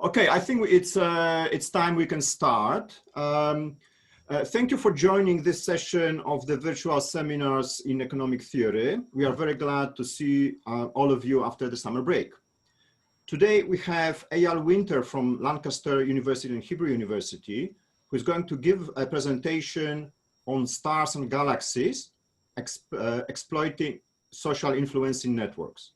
Okay, I think it's time we can start. Thank you for joining this session of the virtual seminars in economic theory. We are very glad to see all of you after the summer break. Today we have Eyal Winter from Lancaster University and Hebrew University, who is going to give a presentation on stars and galaxies, exploiting social influencing networks.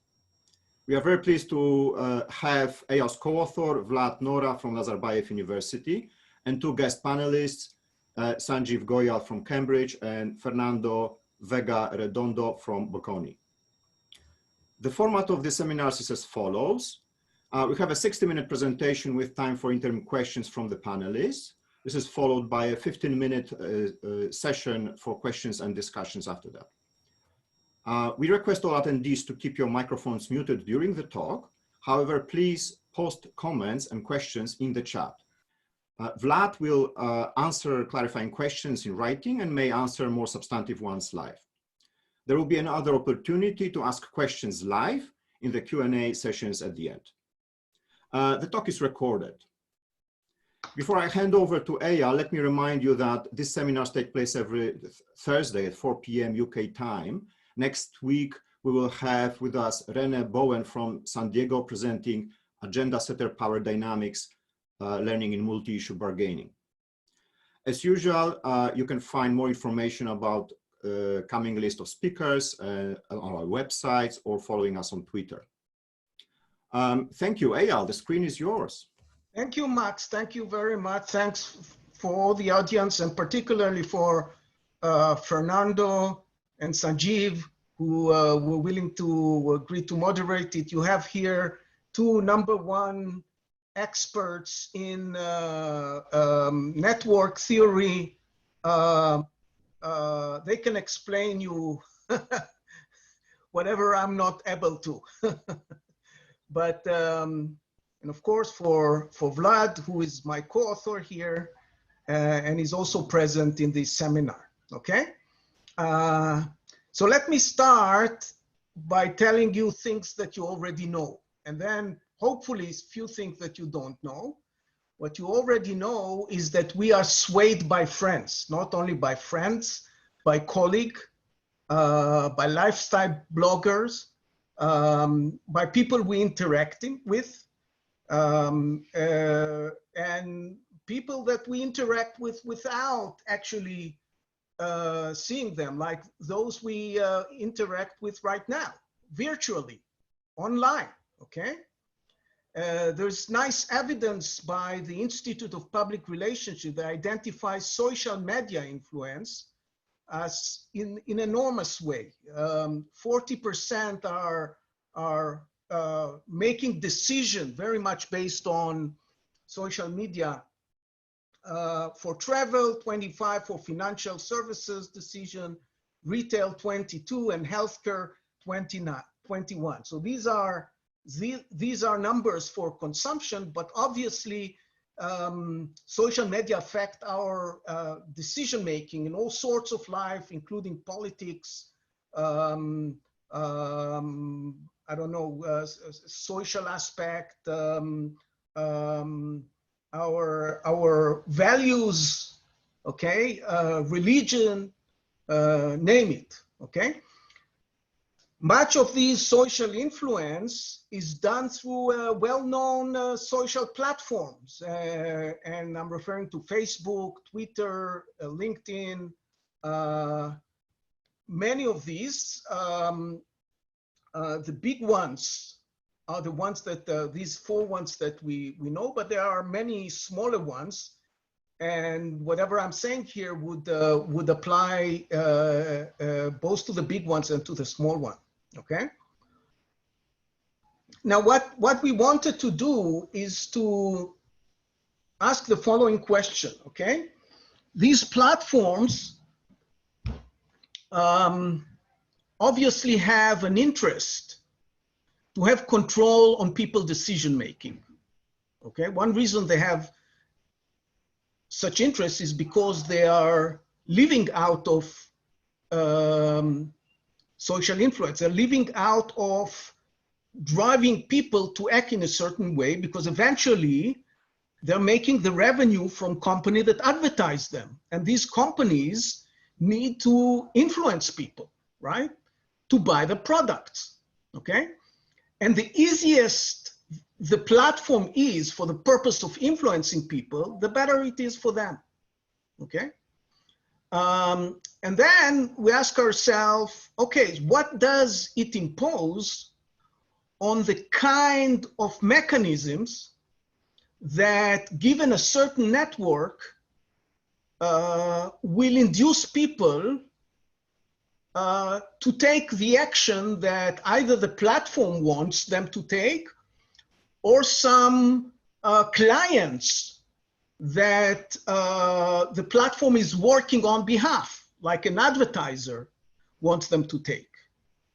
We are very pleased to have Eyal's co-author, Vlad Nora from Nazarbayev University, and two guest panelists, Sanjeev Goyal from Cambridge and Fernando Vega Redondo from Bocconi. The format of the seminars is as follows. We have a 60-minute presentation with time for interim questions from the panelists. This is followed by a 15-minute session for questions and discussions after that. We request all attendees to keep your microphones muted during the talk. However, please post comments and questions in the chat. Vlad will answer clarifying questions in writing and may answer more substantive ones live. There will be another opportunity to ask questions live in the Q&A sessions at the end. The talk is recorded. Before I hand over to Eyal, let me remind you that these seminars take place every Thursday at 4 p.m. UK time. Next week, we will have with us Rene Bowen from San Diego presenting Agenda Setter Power Dynamics, Learning in Multi-Issue Bargaining. As usual, you can find more information about coming list of speakers on our websites or following us on Twitter. Thank you, Eyal. The screen is yours. Thank you, Max. Thank you very much. Thanks for all the audience and particularly for Fernando and Sanjeev, who were willing to agree to moderate it. You have here two #1 experts in network theory. They can explain you whatever I'm not able to. But, and of course, for Vlad, who is my co-author here, and is also present in this seminar, okay? So let me start by telling you things that you already know, and then hopefully a few things that you don't know. What you already know is that we are swayed by friends, not only by friends, by colleagues, by lifestyle bloggers, by people we interacting with, and people that we interact with without actually seeing them, like those we interact with right now, virtually, online, okay? There's nice evidence by the Institute of Public Relations that identifies social media influence as in enormous way. 40% are making decisions very much based on social media. For travel, 25 for financial services decision, retail 22, and healthcare 21. So these are numbers for consumption, but obviously social media affect our decision making in all sorts of life, including politics, I don't know, social aspect, our values, okay, religion, name it, okay? Much of these social influence is done through well-known social platforms, and I'm referring to Facebook, Twitter, LinkedIn. Many of these, the big ones, are the ones that, these 4 ones that we know, but there are many smaller ones. And whatever I'm saying here would apply both to the big ones and to the small one, okay? Now, what we wanted to do is to ask the following question, okay? These platforms obviously have an interest to have control on people's decision-making, okay? One reason they have such interest is because they are living out of social influence. They're living out of driving people to act in a certain way, because eventually they're making the revenue from companies that advertise them. And these companies need to influence people, right, to buy the products, okay? And the easiest the platform is for the purpose of influencing people, the better it is for them, okay? And then we ask ourselves, okay, what does it impose on the kind of mechanisms that, given a certain network, will induce people to take the action that either the platform wants them to take, or some clients that the platform is working on behalf, like an advertiser wants them to take,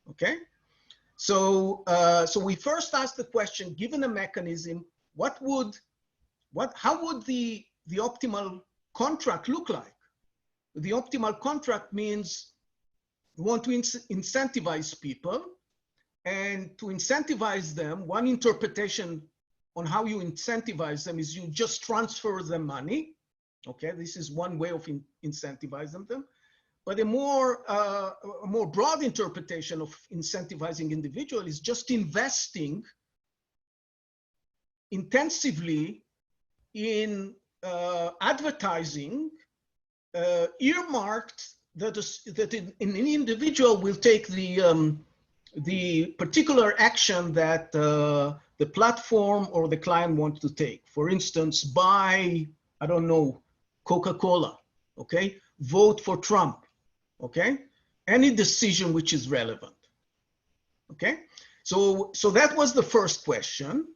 okay? So, so we first asked the question, given a mechanism, how would the optimal contract look like? The optimal contract means you want to incentivize people, and to incentivize them, one interpretation on how you incentivize them is you just transfer them money. Okay, this is one way of incentivizing them. But a more broad interpretation of incentivizing individuals is just investing intensively in advertising earmarked that an individual will take the particular action that the platform or the client wants to take. For instance, buy, I don't know, Coca-Cola, okay? Vote for Trump, okay? Any decision which is relevant, okay? So that was the first question,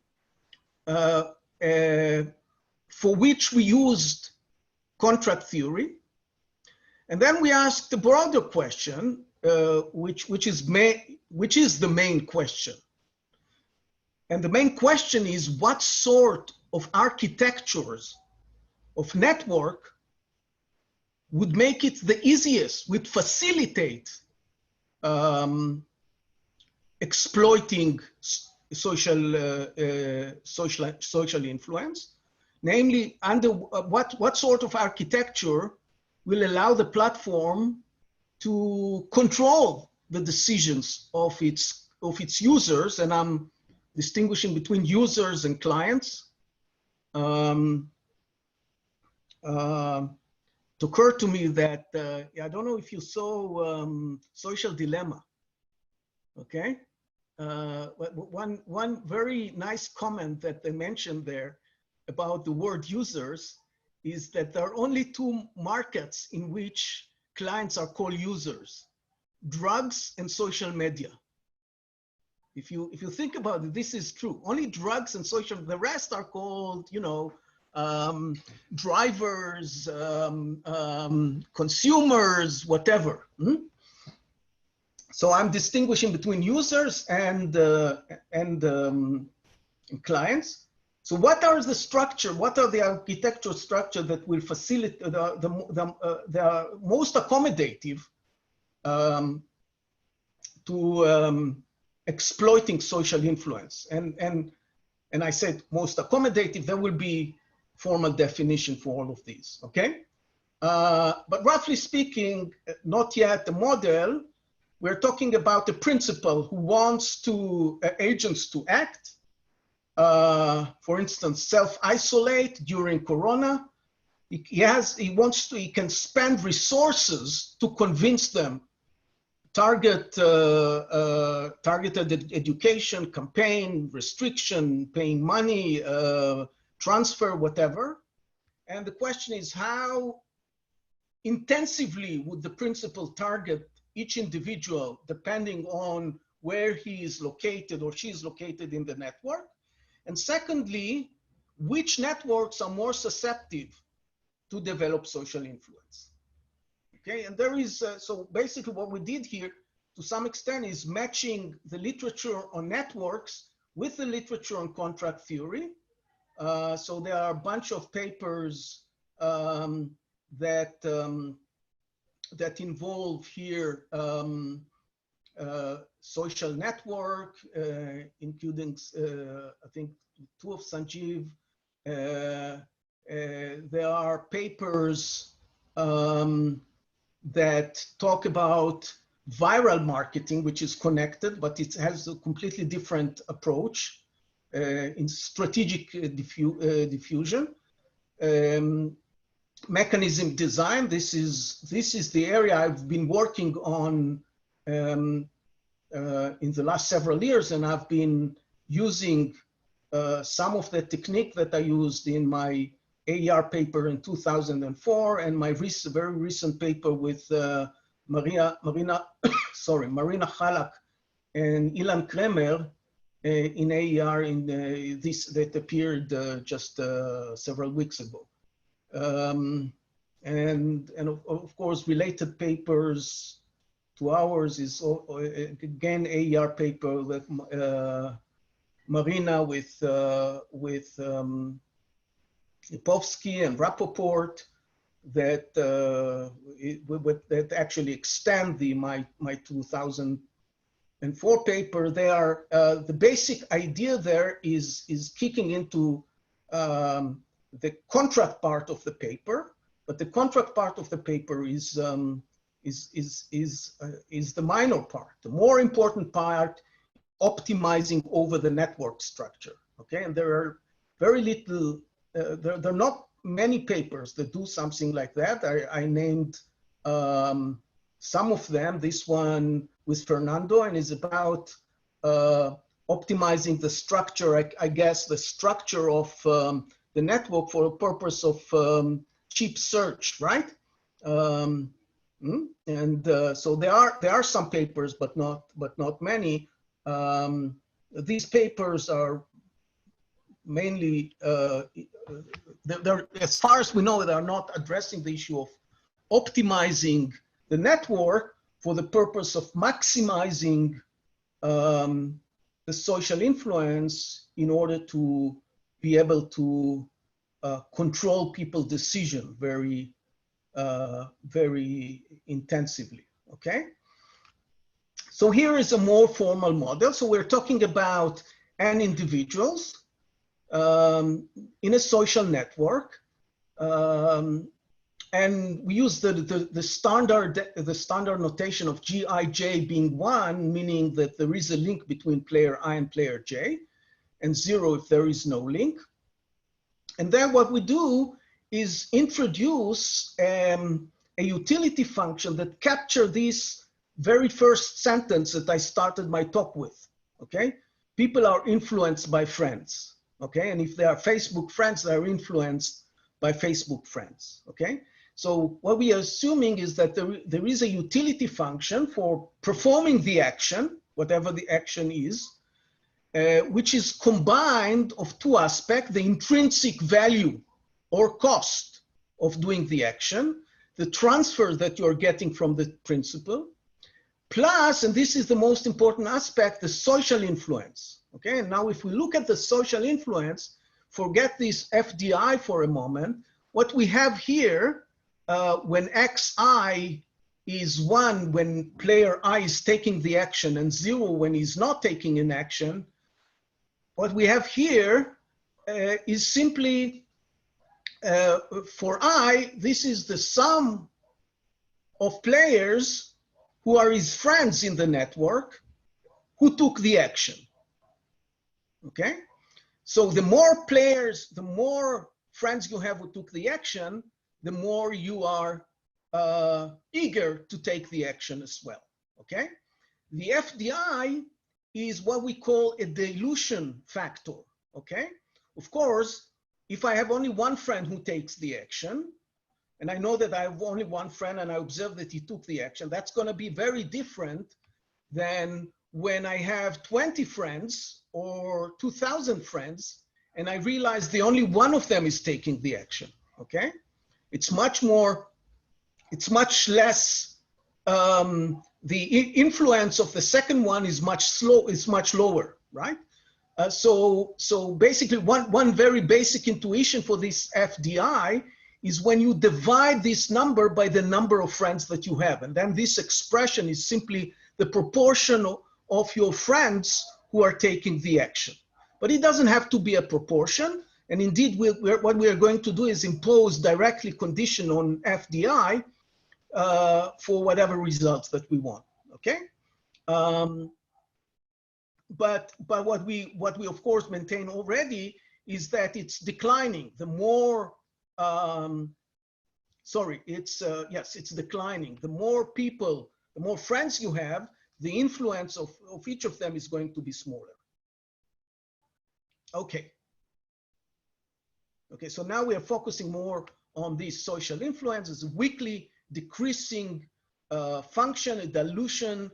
for which we used contract theory. And then we asked the broader question, which is the main question. And the main question is, what sort of architectures of network would make it the easiest, would facilitate exploiting social influence? Namely, under what sort of architecture will allow the platform to control the decisions of its users? And I'm distinguishing between users and clients. It occurred to me that, I don't know if you saw Social Dilemma, okay? One very nice comment that they mentioned there about the word users is that there are only two markets in which clients are called users: drugs and social media. If you think about it, this is true. Only drugs and social, the rest are called, you know, drivers, consumers, whatever. So I'm distinguishing between users and clients. So what are the structure? What are the architectural structure that will facilitate the most accommodative to exploiting social influence? And I said most accommodative. There will be formal definition for all of these. Okay, but roughly speaking, not yet the model. We're talking about the principal who wants to agents to act. For instance, self-isolate during Corona. He can spend resources to convince them, targeted education, campaign, restriction, paying money, transfer, whatever. And the question is, how intensively would the principal target each individual depending on where he is located or she is located in the network? And secondly, which networks are more susceptible to develop social influence? Okay, and there is, so basically what we did here to some extent is matching the literature on networks with the literature on contract theory. So there are a bunch of papers that involve here social network, including, I think, two of Sanjeev. There are papers that talk about viral marketing, which is connected, but it has a completely different approach in strategic diffusion. Mechanism design, this is the area I've been working on in the last several years, and I've been using some of the technique that I used in my AER paper in 2004 and my very recent paper with Marina Chalak and Ilan Kremer in AER in this that appeared just several weeks ago. And of course, related papers to ours is again AER paper that Marina with Lipovsky and Rappaport that that actually extend my 2004 paper. They are the basic idea there is kicking into the contract part of the paper, but the contract part of the paper is the minor part. The more important part, optimizing over the network structure. Okay, and there are very little. There are not many papers that do something like that. I named some of them. This one with Fernando and is about optimizing the structure. I guess the structure of the network for the purpose of cheap search, right? So there are some papers, but not many. These papers are mainly, as far as we know, they are not addressing the issue of optimizing the network for the purpose of maximizing the social influence in order to be able to control people's decision very intensively, okay? So here is a more formal model. So we're talking about an individuals in a social network. And we use the standard notation of Gij being 1, meaning that there is a link between player I and player J, and 0 if there is no link. And then what we do is introduce a utility function that captures this very first sentence that I started my talk with, okay? People are influenced by friends, okay? And if they are Facebook friends, they are influenced by Facebook friends, okay? So what we are assuming is that there is a utility function for performing the action, whatever the action is, which is combined of two aspects: the intrinsic value or cost of doing the action, the transfer that you're getting from the principal, plus, and this is the most important aspect, the social influence, okay? And now if we look at the social influence, forget this FDI for a moment, what we have here, when Xi is 1 when player I is taking the action and 0 when he's not taking an action, what we have here is simply, for I, this is the sum of players who are his friends in the network who took the action, okay? So the more players, the more friends you have who took the action, the more you are eager to take the action as well, okay? The FDI is what we call a dilution factor, okay? Of course, if I have only one friend who takes the action, and I know that I have only one friend and I observe that he took the action, that's gonna be very different than when I have 20 friends or 2,000 friends and I realize the only one of them is taking the action, okay? It's much less, the influence of the second one is much lower, right? So basically one very basic intuition for this FDI is when you divide this number by the number of friends that you have. And then this expression is simply the proportion of your friends who are taking the action. But it doesn't have to be a proportion. And indeed, what we are going to do is impose directly condition on FDI for whatever results that we want, okay? But what we of course maintain already is that it's declining. The more, it's declining. The more people, the more friends you have, the influence of each of them is going to be smaller. Okay. Okay, so now we are focusing more on these social influences, weakly decreasing function, a dilution,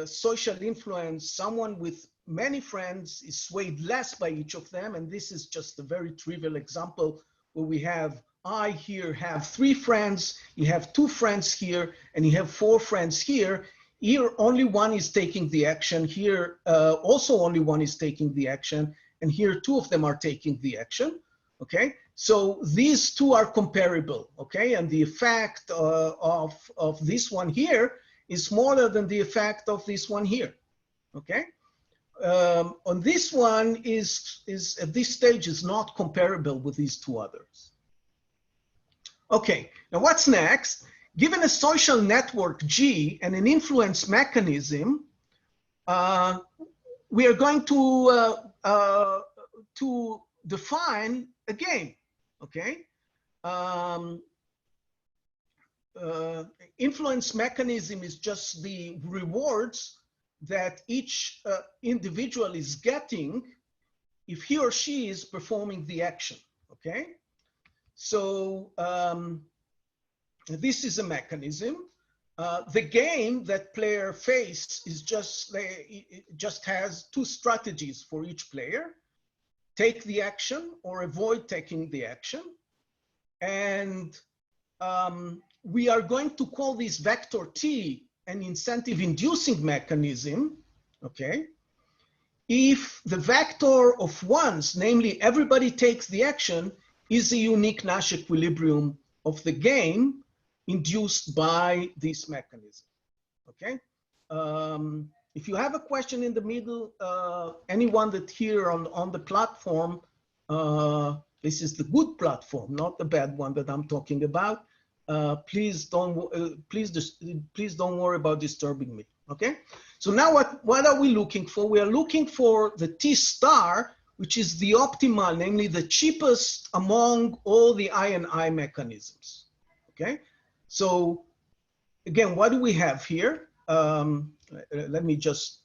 social influence. Someone with many friends is swayed less by each of them. And this is just a very trivial example where we have, I here have 3 friends, you have 2 friends here, and you have 4 friends here. Here, only one is taking the action. Here, also only one is taking the action. And here, 2 of them are taking the action. Okay, so these 2 are comparable. Okay, and the effect of this one here is smaller than the effect of this one here. Okay, on this one is at this stage is not comparable with these 2 others. Okay, now what's next? Given a social network G and an influence mechanism, we are going to define a game, okay? Influence mechanism is just the rewards that each individual is getting if he or she is performing the action, okay? So this is a mechanism. The game that player face is it just has 2 strategies for each player: take the action or avoid taking the action. And we are going to call this vector T an incentive inducing mechanism, okay? If the vector of ones, namely everybody takes the action, is a unique Nash equilibrium of the game induced by this mechanism, okay? If you have a question in the middle, anyone that here on the platform, this is the good platform, not the bad one that I'm talking about. Please don't worry about disturbing me. Okay. So now what are we looking for? We are looking for the T star, which is the optimal, namely the cheapest among all the I and I mechanisms. Okay. So again, what do we have here? Let me just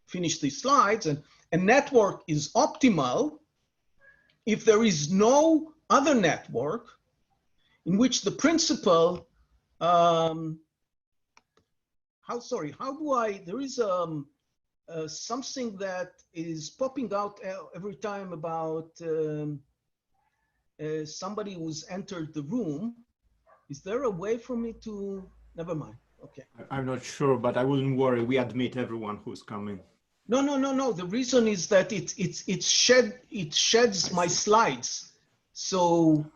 finish these slides. And a network is optimal if there is no other network in which the principal, there is something that is popping out every time about somebody who's entered the room. Is there a way for me to, never mind, okay. I'm not sure, but I wouldn't worry. We admit everyone who's coming. No. The reason is that it sheds my slides. So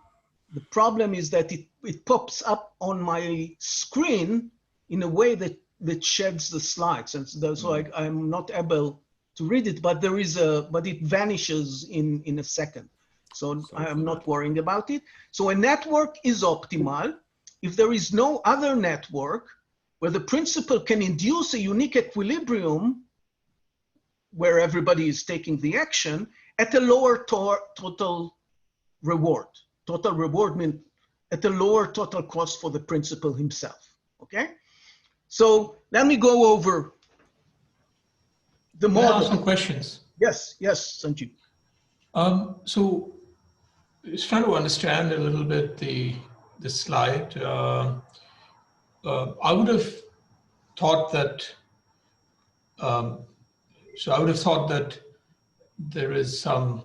the problem is that it pops up on my screen in a way that sheds the slides, and so I'm not able to read it. But but it vanishes in a second. So I am not worrying about it. So a network is optimal if there is no other network where the principal can induce a unique equilibrium where everybody is taking the action at a lower total reward. Total reward means at a lower total cost for the principal himself, okay? So let me go over the model. Can I ask some questions? Yes, Sanjeev. So just trying to understand a little bit the slide. I would have thought that, there is some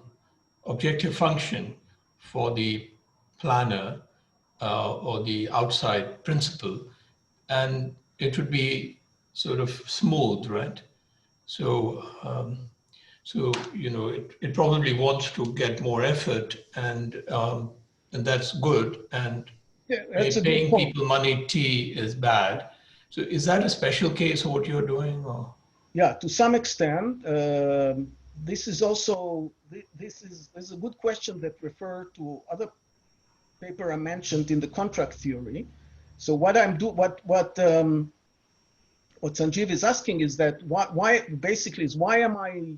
objective function for the planner or the outside principal, and it would be sort of smooth, right? So, you know, it probably wants to get more effort, and that's good. And Yeah, that's a good paying point. people money T is bad. So is that a special case of what you're doing, or? Yeah, to some extent. This is also, this is a good question that refer to other paper I mentioned in the contract theory. So what Sanjeev is asking is that why am I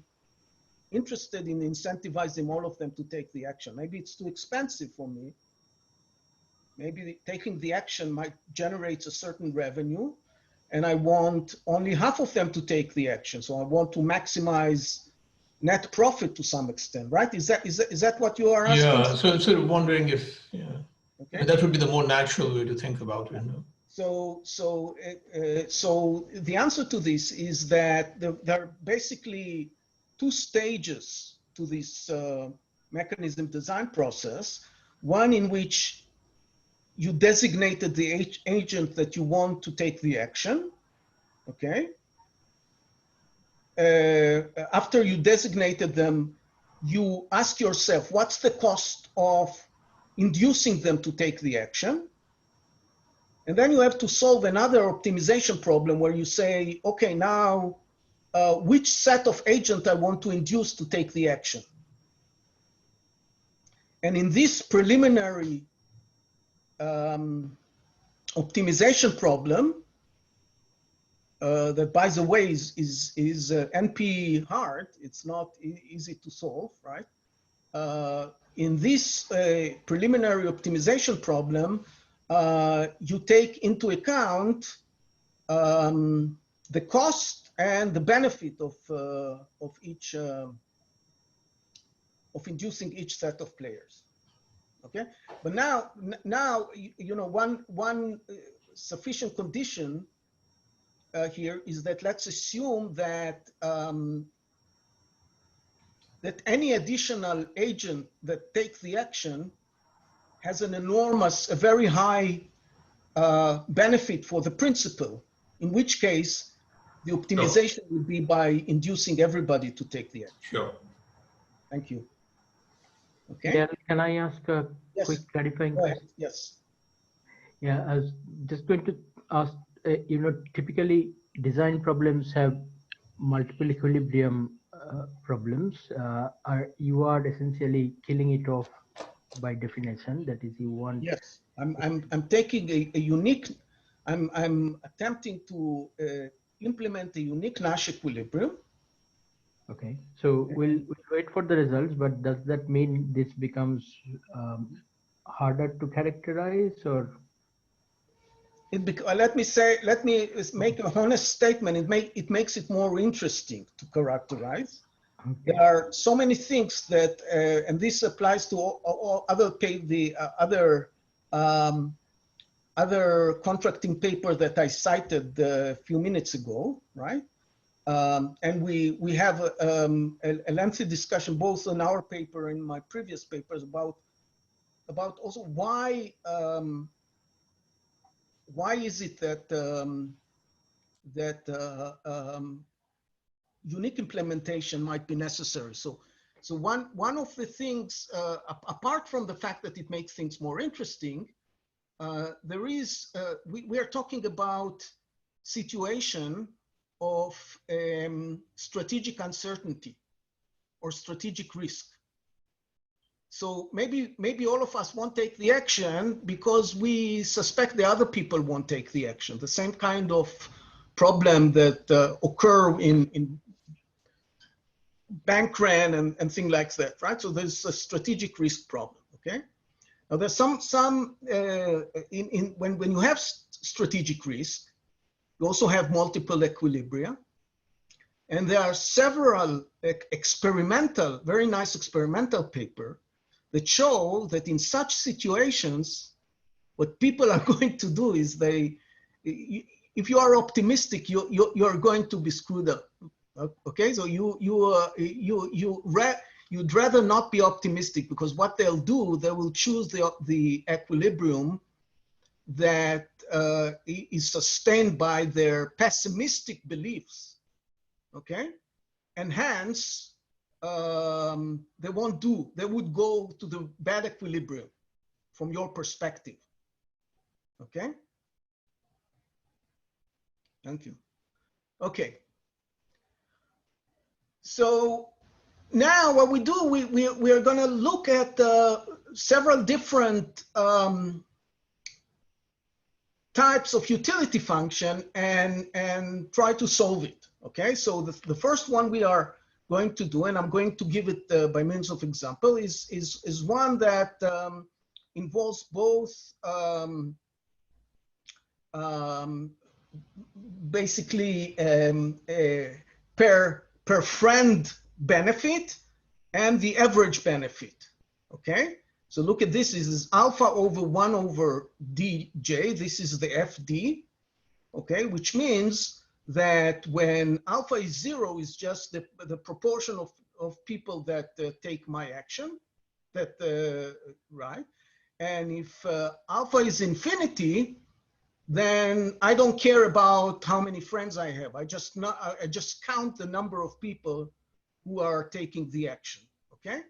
interested in incentivizing all of them to take the action? Maybe it's too expensive for me. Maybe taking the action might generate a certain revenue, and I want only half of them to take the action. So I want to maximize net profit to some extent, right? Is that what you are asking? Yeah, so sort of wondering if, yeah, okay. I mean, that would be the more natural way to think about it. No? So the answer to this is that there are basically two stages to this mechanism design process. One in which you designated the agent that you want to take the action, okay? After you designated them, you ask yourself, what's the cost of inducing them to take the action? And then you have to solve another optimization problem where you say, okay, now which set of agent I want to induce to take the action? And in this preliminary optimization problem, that by the way is NP hard, it's not easy to solve, right? In this preliminary optimization problem, you take into account the cost and the benefit of each of inducing each set of players. Okay, but now you know one sufficient condition here is that let's assume that that any additional agent that takes the action has an enormous, a very high benefit for the principal, in which case the optimization would be by inducing everybody to take the action. Sure. Thank you. Okay. Yeah, can I ask a Yes. quick clarifying? Go ahead. Yes. Yeah, I was just going to ask, you know, typically design problems have multiple equilibrium problems. You are essentially killing it off by definition. That is, you want. Yes, I'm taking a unique. I'm attempting to implement a unique Nash equilibrium. Okay, so we'll wait for the results, but does that mean this becomes harder to characterize, or? Let me make a honest statement. It makes it more interesting to characterize. Okay. There are so many things that, and this applies to all other contracting paper that I cited a few minutes ago, right? And we have a lengthy discussion both on our paper and my previous papers about also why is it that unique implementation might be necessary. So one of the things, apart from the fact that it makes things more interesting, there is we are talking about situation of strategic uncertainty or strategic risk. So maybe all of us won't take the action because we suspect the other people won't take the action. The same kind of problem that occur in bank run and things like that, right? So there's a strategic risk problem. Okay. Now there's when you have strategic risk, you also have multiple equilibria, and there are several experimental, very nice experimental paper that show that in such situations, what people are going to do is if you are optimistic, you're going to be screwed up. Okay, so you'd rather not be optimistic, because what they'll do, they will choose the equilibrium that is sustained by their pessimistic beliefs. Okay, and hence they would go to the bad equilibrium from your perspective. Okay. Thank you. Okay. So now what we do, we are going to look at several different types of utility function and try to solve it. Okay, so the first one we are going to do, and I'm going to give it by means of example, is one that involves both basically per friend benefit and the average benefit. Okay, so look at this. This is alpha over 1 over dj. This is the FD. Okay, which means that when alpha is 0 is just the proportion of people that take my action, that right? And if alpha is infinity, then I don't care about how many friends I have. I just count the number of people who are taking the action. Okay,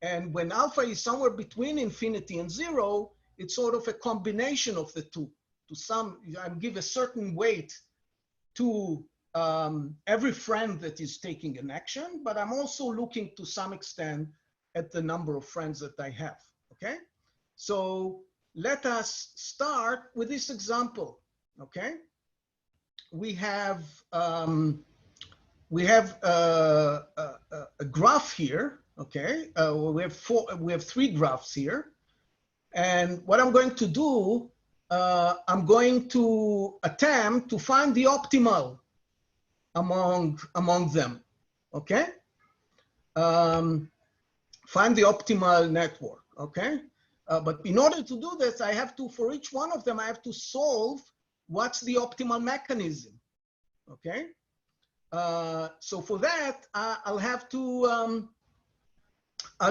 and when alpha is somewhere between infinity and 0, it's sort of a combination of the two. I give a certain weight to every friend that is taking an action, but I'm also looking to some extent at the number of friends that I have. Okay, so let us start with this example. Okay, we have a graph here. Okay, we have 3 graphs here, and what I'm going to do, I'm going to attempt to find the optimal among them. Okay, find the optimal network. Okay. But in order to do this, I have to, for each one of them, I have to solve what's the optimal mechanism, okay? So for that, I'll have to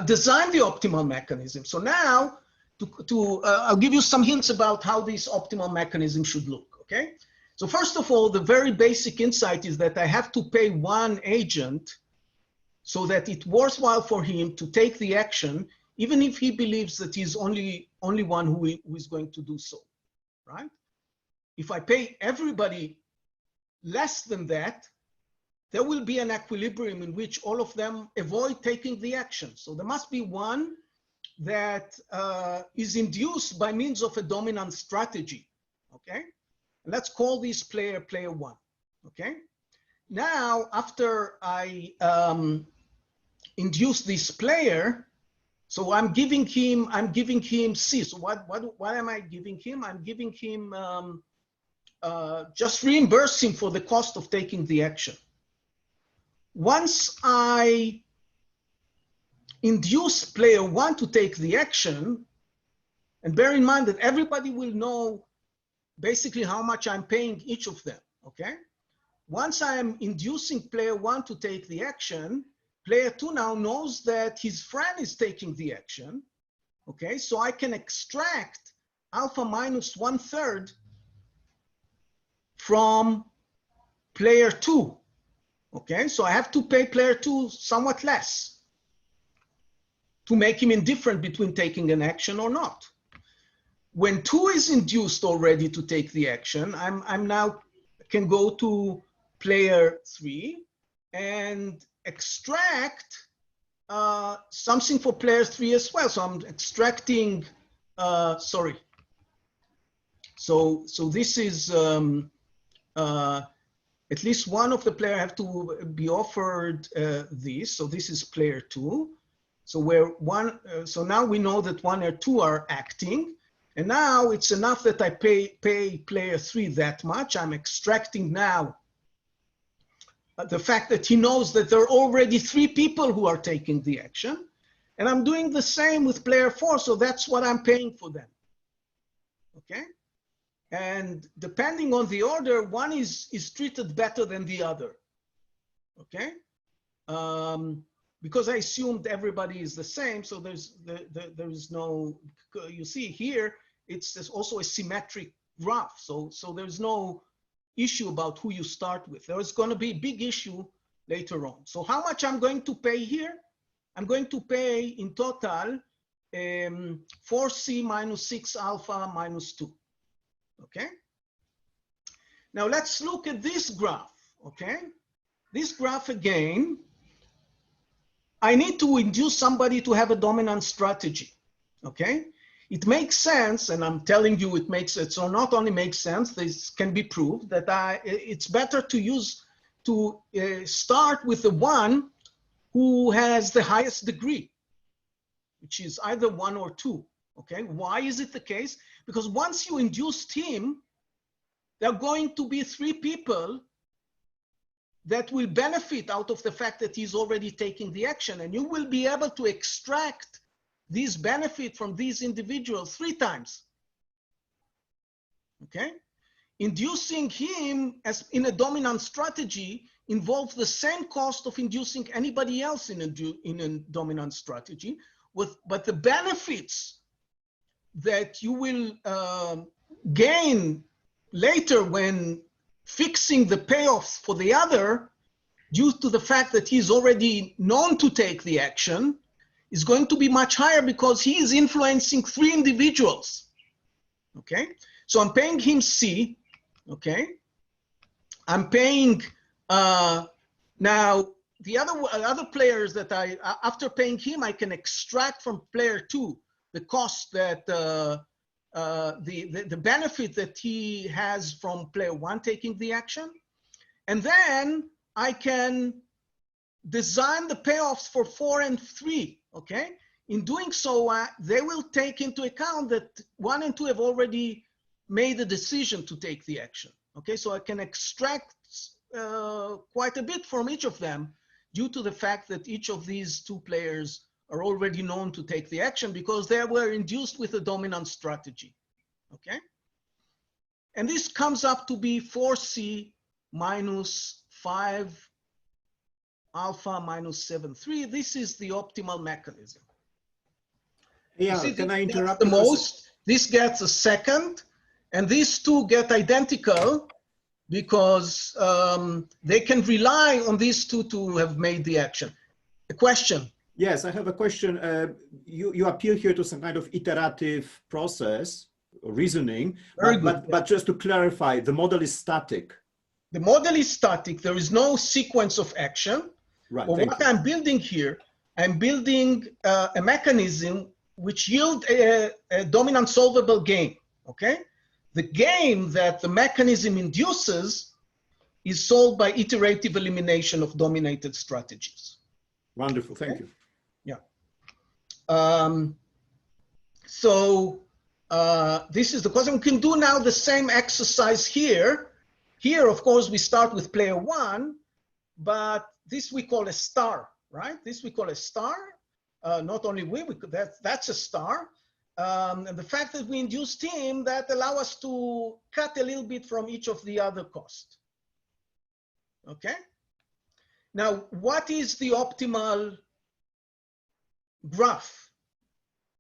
design the optimal mechanism. So now, I'll give you some hints about how this optimal mechanism should look, okay? So first of all, the very basic insight is that I have to pay one agent so that it's worthwhile for him to take the action, even if he believes that he's only one who is going to do so, right? If I pay everybody less than that, there will be an equilibrium in which all of them avoid taking the action. So there must be one that is induced by means of a dominant strategy, okay? And let's call this player 1, okay? Now, after I induce this player, so I'm giving him C. So what am I giving him? I'm giving him just reimburse him for the cost of taking the action. Once I induce player 1 to take the action, and bear in mind that everybody will know basically how much I'm paying each of them, okay? Once I am inducing player 1 to take the action, player 2 now knows that his friend is taking the action, okay? So I can extract alpha minus 1/3 from player 2, okay? So I have to pay player 2 somewhat less to make him indifferent between taking an action or not. When 2 is induced already to take the action, I'm now can go to player 3 and extract something for player 3 as well. So I'm extracting, sorry. So this is at least one of the player have to be offered this. So this is player 2. So so now we know that 1 or 2 are acting. And now it's enough that I pay player 3 that much. I'm extracting now the fact that he knows that there are already 3 people who are taking the action. And I'm doing the same with player 4. So that's what I'm paying for them. Okay. And depending on the order, one is treated better than the other. Okay. Because I assumed everybody is the same. So there is no, you see here, it's also a symmetric graph. So there's no issue about who you start with. There's going to be a big issue later on. So how much I'm going to pay here? I'm going to pay in total 4C minus 6 alpha minus 2. Okay. Now let's look at this graph, okay? This graph again, I need to induce somebody to have a dominant strategy, okay? It makes sense, and I'm telling you it makes it, so not only makes sense, this can be proved that it's better to start with the one who has the highest degree, which is either 1 or 2, okay? Why is it the case? Because once you induced him, there are going to be 3 people that will benefit out of the fact that he's already taking the action, and you will be able to extract these benefit from these individuals 3 times, okay? Inducing him as in a dominant strategy involves the same cost of inducing anybody else in a dominant strategy, but the benefits that you will gain later when fixing the payoffs for the other, due to the fact that he's already known to take the action, is going to be much higher because he is influencing 3 individuals, okay? So I'm paying him C, okay? I'm paying, now the other players that after paying him, I can extract from player 2 the cost that, the benefit that he has from player 1 taking the action. And then I can design the payoffs for 4 and 3, okay? In doing so, they will take into account that 1 and 2 have already made a decision to take the action, okay? So I can extract quite a bit from each of them due to the fact that each of these 2 players are already known to take the action because they were induced with a dominant strategy, okay? And this comes up to be 4C minus 5 alpha minus 7,3. This is the optimal mechanism. Yeah, see, can I interrupt? The most, this gets a second, and these 2 get identical because they can rely on these 2 to have made the action. A question? Yes, I have a question. You appeal here to some kind of iterative process, reasoning, but just to clarify, the model is static. The model is static. There is no sequence of action. Right. But what I'm building here, I'm building a mechanism which yield a dominant solvable game, okay? The game that the mechanism induces is solved by iterative elimination of dominated strategies. Wonderful, thank you. Yeah. This is the question. We can do now the same exercise here. Here, of course, we start with player 1, but this we call a star, right? This we call a star. Not only that's a star. And the fact that we induced him, that allow us to cut a little bit from each of the other costs. Okay? Now, what is the optimal graph?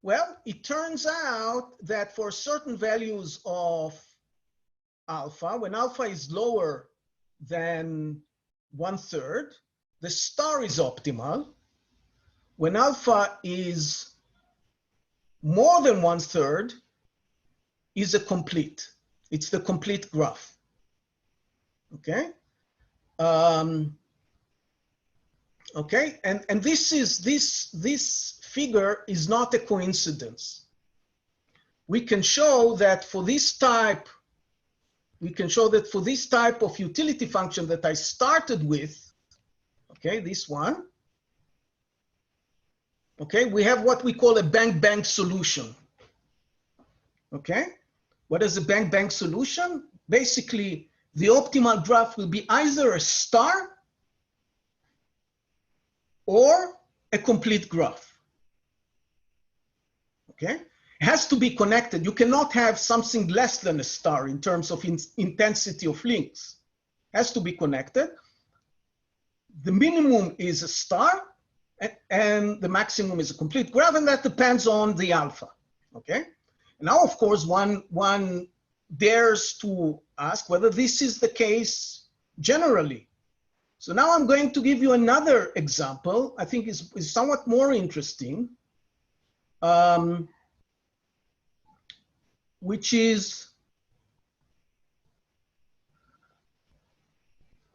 Well, it turns out that for certain values of alpha, when alpha is lower than 1/3, the star is optimal. When alpha is more than 1/3, is a complete. It's the complete graph. Okay. Okay, and this figure is not a coincidence. We can show that for this type, of utility function that I started with, okay, this one, okay, we have what we call a bank-bank solution. Okay, what is a bank-bank solution? Basically, the optimal graph will be either a star or a complete graph. Okay, it has to be connected. You cannot have something less than a star in terms of intensity of links. It has to be connected. The minimum is a star, and the maximum is a complete graph, and that depends on the alpha. Okay, now of course one dares to ask whether this is the case generally. So now I'm going to give you another example. I think is somewhat more interesting, which is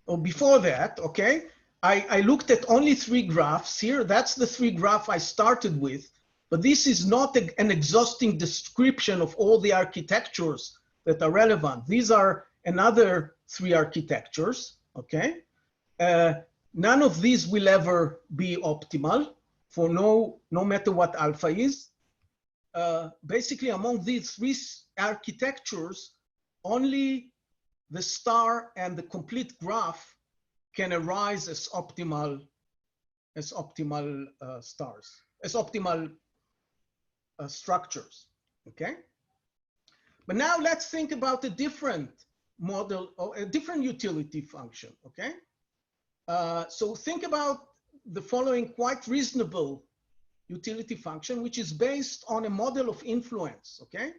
or before that, okay, I looked at only 3 graphs here. That's the 3 graph I started with, but this is not an exhausting description of all the architectures that are relevant. These are another 3 architectures, okay? None of these will ever be optimal for no matter what alpha is. Basically, among these 3 architectures, only the star and the complete graph can arise as optimal stars, as optimal structures, okay? But now let's think about a different model or a different utility function, okay? So think about the following quite reasonable utility function, which is based on a model of influence, okay?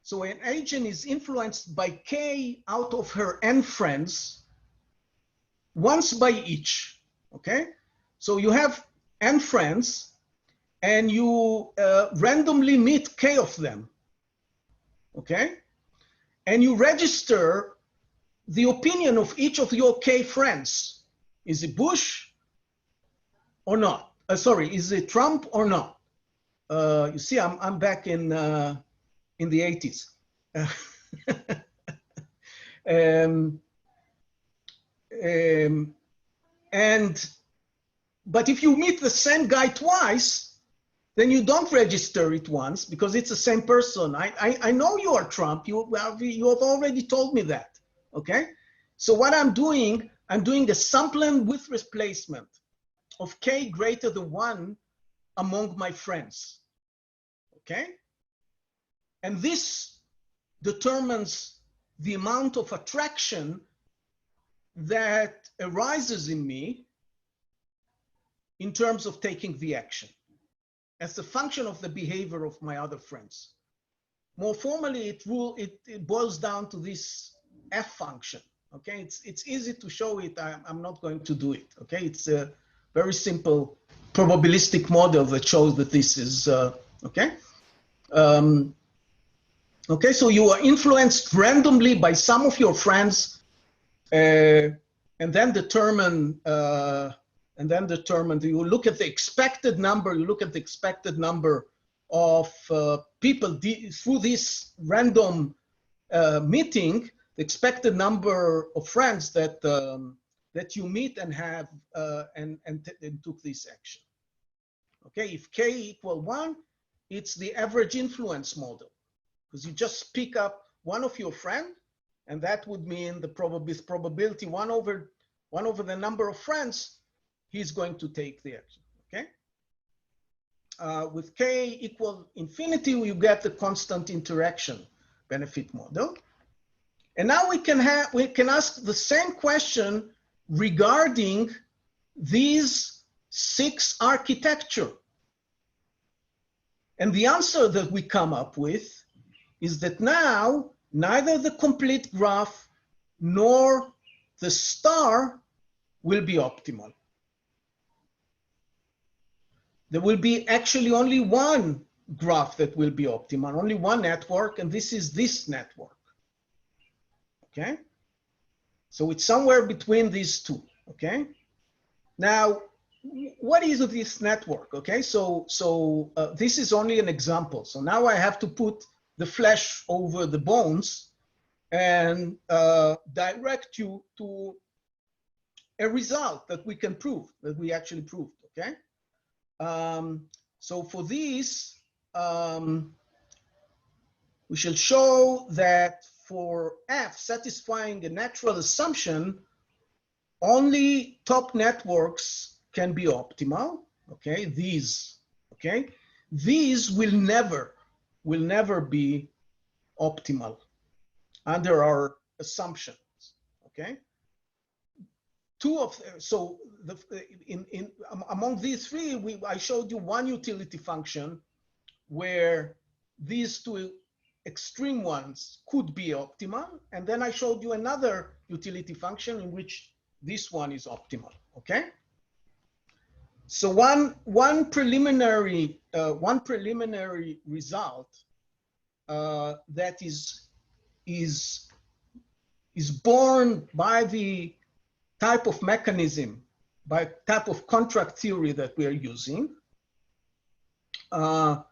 So an agent is influenced by K out of her N friends, once by each, okay? So you have N friends and you randomly meet K of them, okay? And you register the opinion of each of your K friends. Is it Bush or not? Sorry, is it Trump or not? You see, I'm back in the 80s. But if you meet the same guy twice, then you don't register it once because it's the same person. I know you are Trump. You have already told me that, okay? So what I'm doing a sampling with replacement of K greater than 1 among my friends, okay? And this determines the amount of attraction that arises in me in terms of taking the action as a function of the behavior of my other friends. More formally, it boils down to this F function, okay? It's easy to show it. I'm not going to do it, okay? It's a very simple probabilistic model that shows that this is, okay? Okay, so you are influenced randomly by some of your friends and then determine, you look at the expected number, of people through this random meeting, the expected number of friends that you meet and have and took this action. Okay, if K equal 1, it's the average influence model, because you just pick up one of your friends, and that would mean the probability 1 over the number of friends he's going to take the action, okay? With K equal infinity, you get the constant interaction benefit model. And now we can ask the same question regarding these 6 architecture. And the answer that we come up with is that now neither the complete graph nor the star will be optimal. There will be actually only one graph that will be optimal, only one network, and this is this network, okay? So it's somewhere between these 2, okay? Now, what is this network, okay? So this is only an example. So now I have to put the flesh over the bones and direct you to a result that we can prove, that we actually proved, okay? So for this, we shall show that for F satisfying a natural assumption, only top networks can be optimal, okay? These, okay? These will never be optimal under our assumptions, okay? Among these 3, I showed you one utility function where these 2 extreme ones could be optimal, and then I showed you another utility function in which this one is optimal, okay? So one preliminary result that is born by the type of mechanism, by type of contract theory that we are using, I'm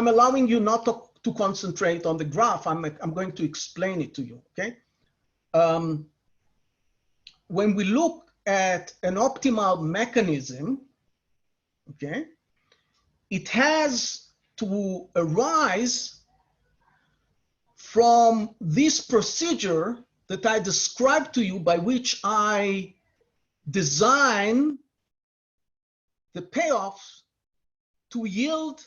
allowing you not to concentrate on the graph. I'm going to explain it to you, okay? When we look at an optimal mechanism, okay, it has to arise from this procedure that I described to you, by which I design the payoffs to yield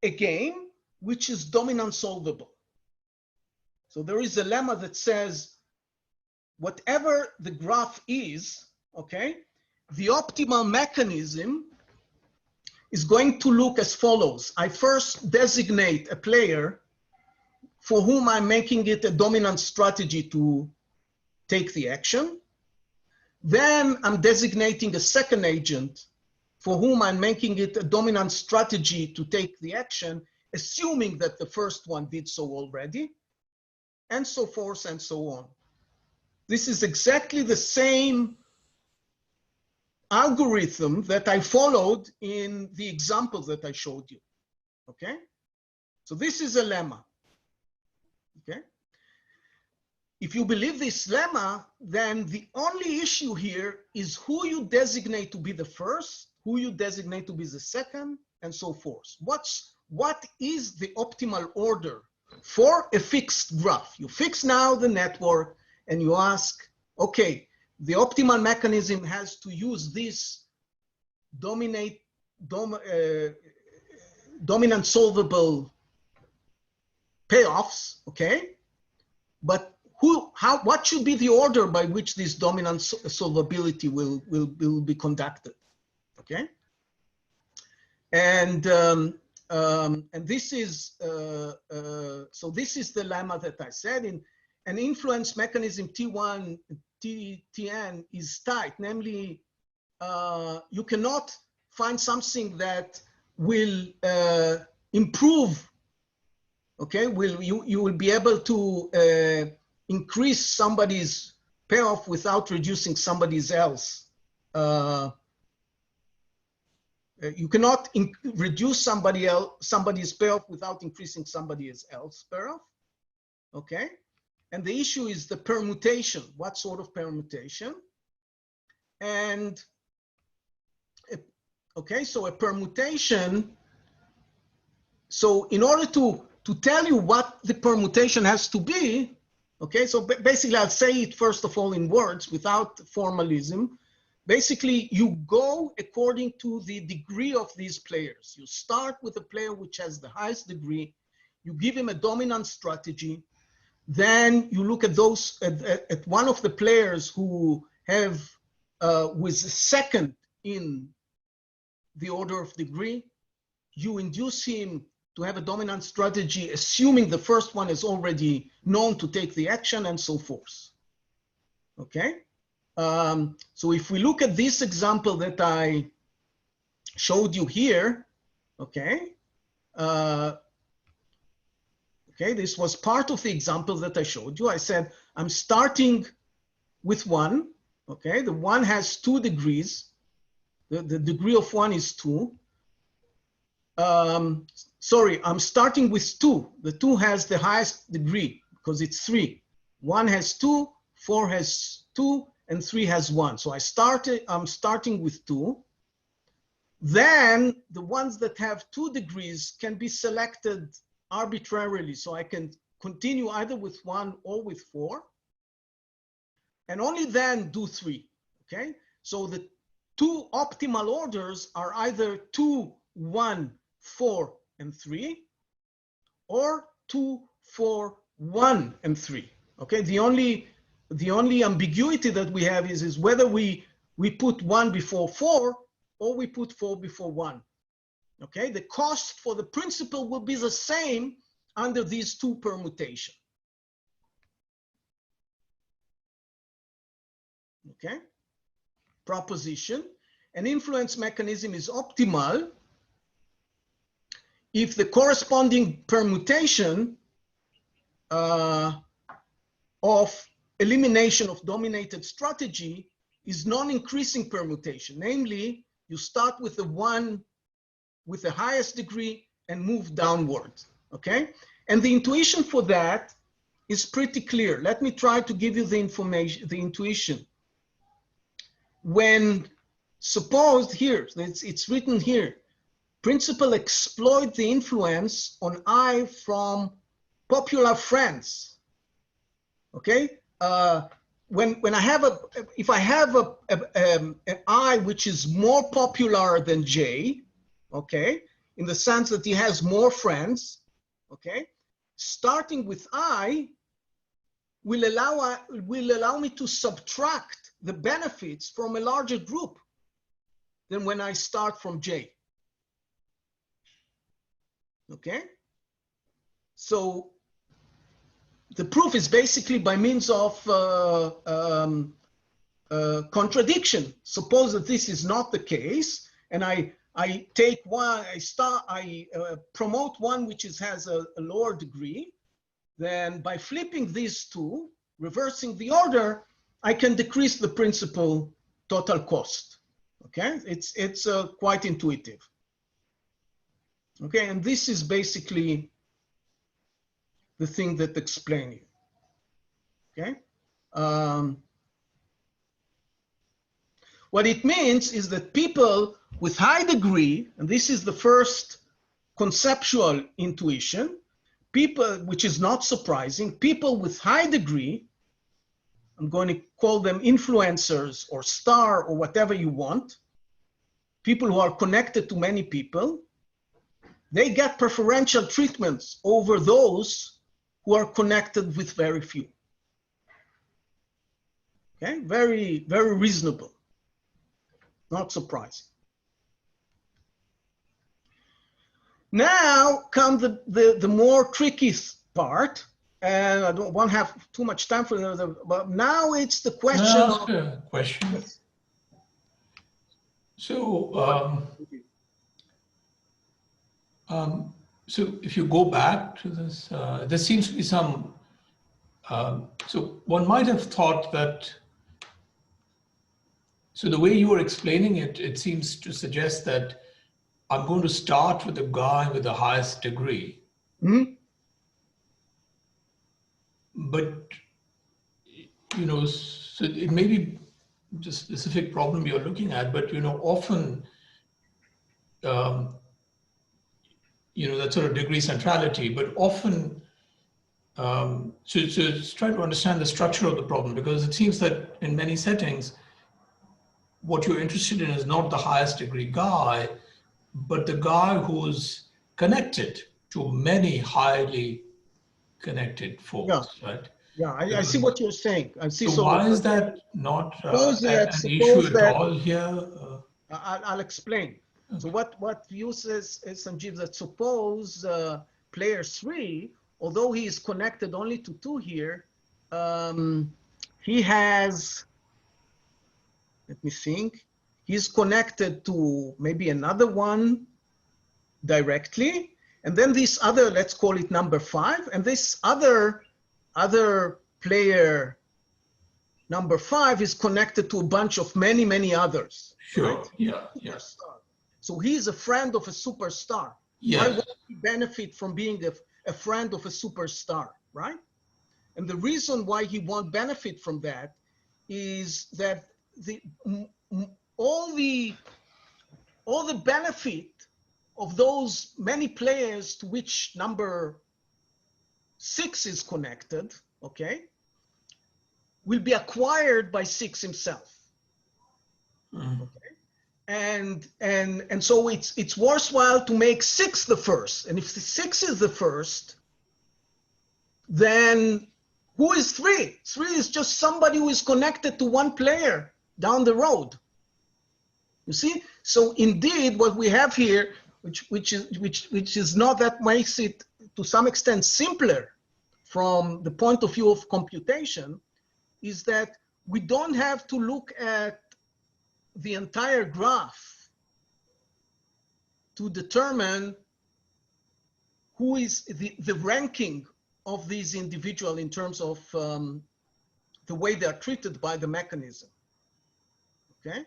a game which is dominant solvable. So there is a lemma that says, whatever the graph is, okay, the optimal mechanism is going to look as follows. I first designate a player for whom I'm making it a dominant strategy to take the action. Then I'm designating a second agent for whom I'm making it a dominant strategy to take the action, assuming that the first one did so already, and so forth and so on. This is exactly the same algorithm that I followed in the example that I showed you, okay? So this is a lemma, okay? If you believe this lemma, then the only issue here is who you designate to be the first, who you designate to be the second, and so forth. What is the optimal order for a fixed graph? You fix now the network and you ask, okay, the optimal mechanism has to use this dominant solvable payoffs, okay? But what should be the order by which this dominant solvability will be conducted, okay? And this is, so this is the lemma that I said. In an influence mechanism T1, Tn is tight, namely, you cannot find something that will improve, okay? You will be able to increase somebody's payoff without reducing somebody's else. You cannot reduce somebody's payoff without increasing somebody else's payoff, okay? And the issue is the permutation. What sort of permutation? And, okay, so a permutation, so in order to tell you what the permutation has to be, okay, so basically I'll say it first of all in words without formalism. Basically, you go according to the degree of these players. You start with a player which has the highest degree, you give him a dominant strategy, then you look at those, at one of the players who have, was second in the order of degree, you induce him to have a dominant strategy, assuming the first one is already known to take the action, and so forth, okay? So if we look at this example that I showed you here, okay, okay, this was part of the example that I showed you. I said, I'm starting with one, okay? The one has 2 degrees. The degree of one is 2. Sorry, I'm starting with 2. The 2 has the highest degree because it's 3. 1 has 2, 4 has 2, and 3 has 1. So I'm starting with 2. Then the ones that have 2 degrees can be selected arbitrarily. So I can continue either with 1 or with 4, and only then do 3, okay? So the 2 optimal orders are either 2, 1, 4, and 3, or 2, 4, 1, and 3, okay? The only ambiguity that we have is whether we put 1 before 4 or we put 4 before 1. Okay, the cost for the principal will be the same under these 2 permutations. Okay, proposition: an influence mechanism is optimal if the corresponding permutation of elimination of dominated strategy is non-increasing permutation. Namely, you start with the one with the highest degree and move downward, okay? And the intuition for that is pretty clear. Let me try to give you the information, the intuition. When, suppose here, it's written here, principal exploit the influence on I from popular friends, okay? When I have if I have an I which is more popular than J, okay, in the sense that he has more friends, okay, starting with I will allow me to subtract the benefits from a larger group than when I start from J. Okay, so the proof is basically by means of contradiction. Suppose that this is not the case, and I take one, I promote one which has a lower degree. Then by flipping these two, reversing the order, I can decrease the principal total cost. Okay, it's quite intuitive. Okay, and this is basically the thing that explains it. Okay, what it means is that people with high degree, and this is the first conceptual intuition, people, which is not surprising, people with high degree, I'm going to call them influencers or star or whatever you want, people who are connected to many people, they get preferential treatments over those who are connected with very few. Okay, very, very reasonable, not surprising. Now comes the more tricky part, and I don't want to have too much time for the, but now it's the question of a question. Yes. So, so if you go back to this, there seems to be some, so one might have thought that, so the way you were explaining it, it seems to suggest that I'm going to start with the guy with the highest degree. Mm-hmm. But, you know, so it may be the specific problem you're looking at, but, you know, often, you know, that sort of degree centrality, but often, so let's try to understand the structure of the problem, because it seems that in many settings, what you're interested in is not the highest degree guy, but the guy who's connected to many highly connected folks, right? Yeah, I see what you're saying. I see. So why is that not an issue Suppose at that all here? I'll explain. Okay. So what you says, Sanjeev, that suppose player 3, although he is connected only to 2 here, he has, let me think, he's connected to maybe another one directly, and then this other, let's call it number 5, and this other player number 5 is connected to a bunch of many others. Sure. Right? Yeah. Yes. So he's a friend of a superstar. Yes. Why would he benefit from being a friend of a superstar, right? And the reason why he won't benefit from that is that all the benefit of those many players to which number 6 is connected, okay, will be acquired by 6 himself. Mm. Okay. And so it's worthwhile to make 6 the first. And if the 6 is the first, then who is 3? 3 is just somebody who is connected to one player down the road. You see? So indeed, what we have here, which is not, that makes it to some extent simpler from the point of view of computation, is that we don't have to look at the entire graph to determine who is the ranking of these individuals in terms of the way they are treated by the mechanism. Okay,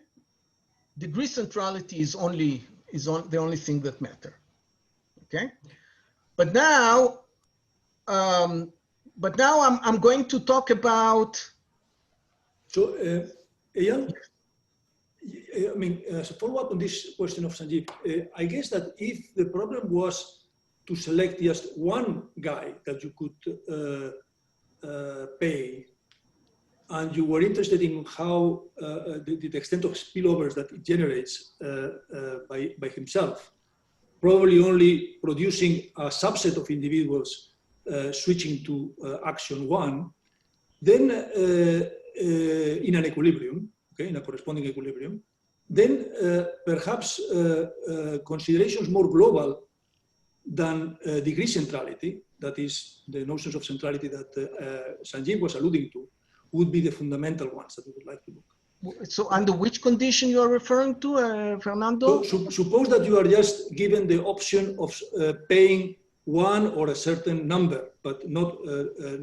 degree centrality is the only thing that matter. Okay, but now I'm going to talk about. So, Eyal, I mean, as a follow-up on this question of Sanjeev, I guess that if the problem was to select just one guy that you could pay, and you were interested in how the extent of spillovers that it generates by himself, probably only producing a subset of individuals switching to action one, then in an equilibrium, okay, in a corresponding equilibrium, then perhaps considerations more global than degree centrality, that is the notions of centrality that Sanjeev was alluding to, would be the fundamental ones that we would like to look. So under which condition you are referring to, Fernando? So, suppose that you are just given the option of paying one or a certain number, but not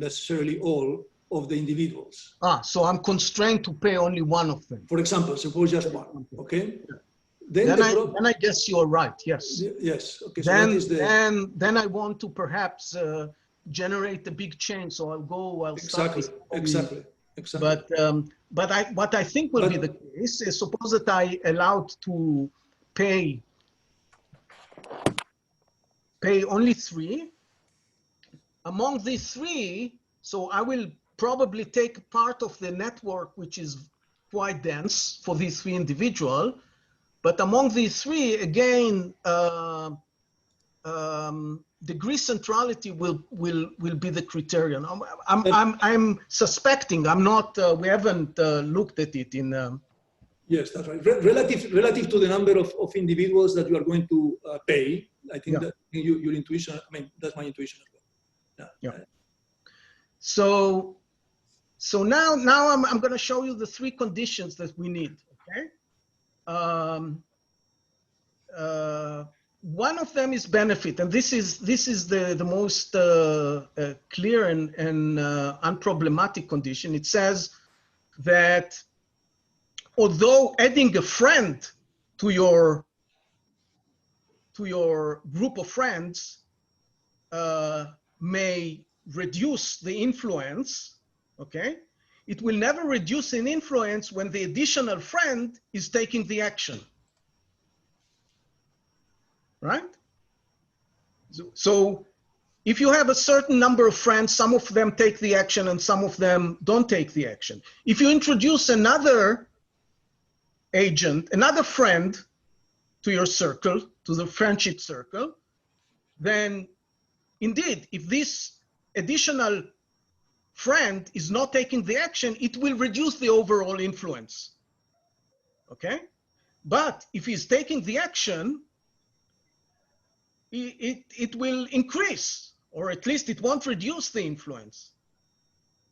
necessarily all of the individuals. So I'm constrained to pay only one of them. For example, suppose just one, okay? Then I guess you're right, yes. Yes, okay. So that is the... then I want to perhaps generate a big change, so I'll start with... Exactly. But what I think will be the case is, suppose that I allowed to pay only 3. Among these 3, so I will probably take part of the network which is quite dense for these 3 individuals. But among these 3, again, degree centrality will be the criterion. I'm suspecting. I'm not. We haven't looked at it in. Yes, that's right. Relative to the number of individuals that you are going to pay, I think that your intuition. I mean, that's my intuition as well. Yeah. So now I'm going to show you the 3 conditions that we need. Okay. One of them is benefit, and this is the most clear and unproblematic condition. It says that although adding a friend to your group of friends may reduce the influence, okay, it will never reduce an influence when the additional friend is taking the action. Right? So if you have a certain number of friends, some of them take the action and some of them don't take the action. If you introduce another agent, another friend to your circle, to the friendship circle, then indeed, if this additional friend is not taking the action, it will reduce the overall influence. Okay? But if he's taking the action, it will increase, or at least it won't reduce the influence.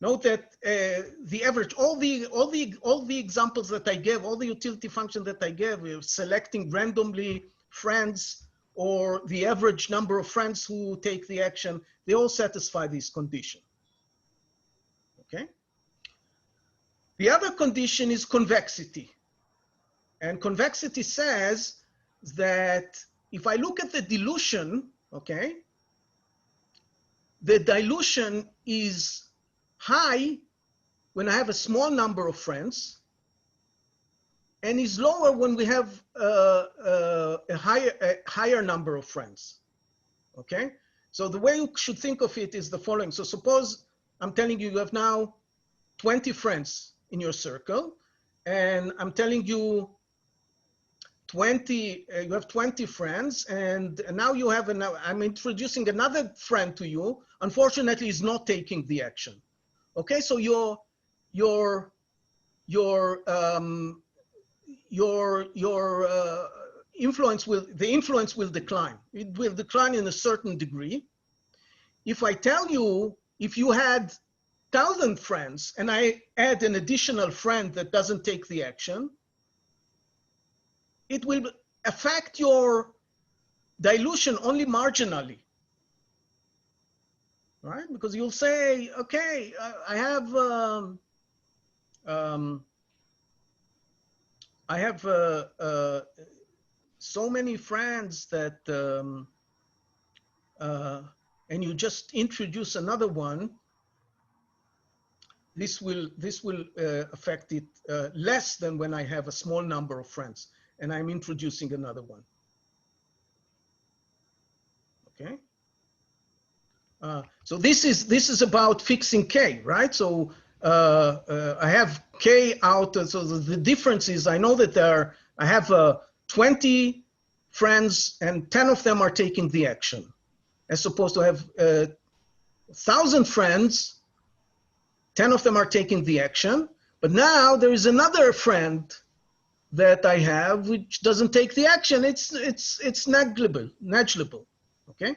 Note that the average, all the examples that I gave, all the utility functions that I gave, selecting randomly friends or the average number of friends who take the action, they all satisfy this condition. Okay. The other condition is convexity, and convexity says that if I look at the dilution, okay, the dilution is high when I have a small number of friends, and is lower when we have a higher number of friends. Okay, so the way you should think of it is the following. So suppose I'm telling you you have now 20 friends in your circle, and I'm telling you you have 20 friends, and now you have I'm introducing another friend to you. Unfortunately, he's not taking the action. Okay, so the influence will decline. It will decline in a certain degree. If I tell you, if you had 1,000 friends and I add an additional friend that doesn't take the action, it will affect your dilution only marginally, right? Because you'll say, okay, I have I have so many friends that, and you just introduce another one, this will affect it less than when I have a small number of friends and I'm introducing another one. Okay. So this is about fixing K, right? So I have K out. So the difference is I know that I have 20 friends and 10 of them are taking the action, as opposed to have 1,000 friends, 10 of them are taking the action. But now there is another friend that I have which doesn't take the action. It's negligible. Okay.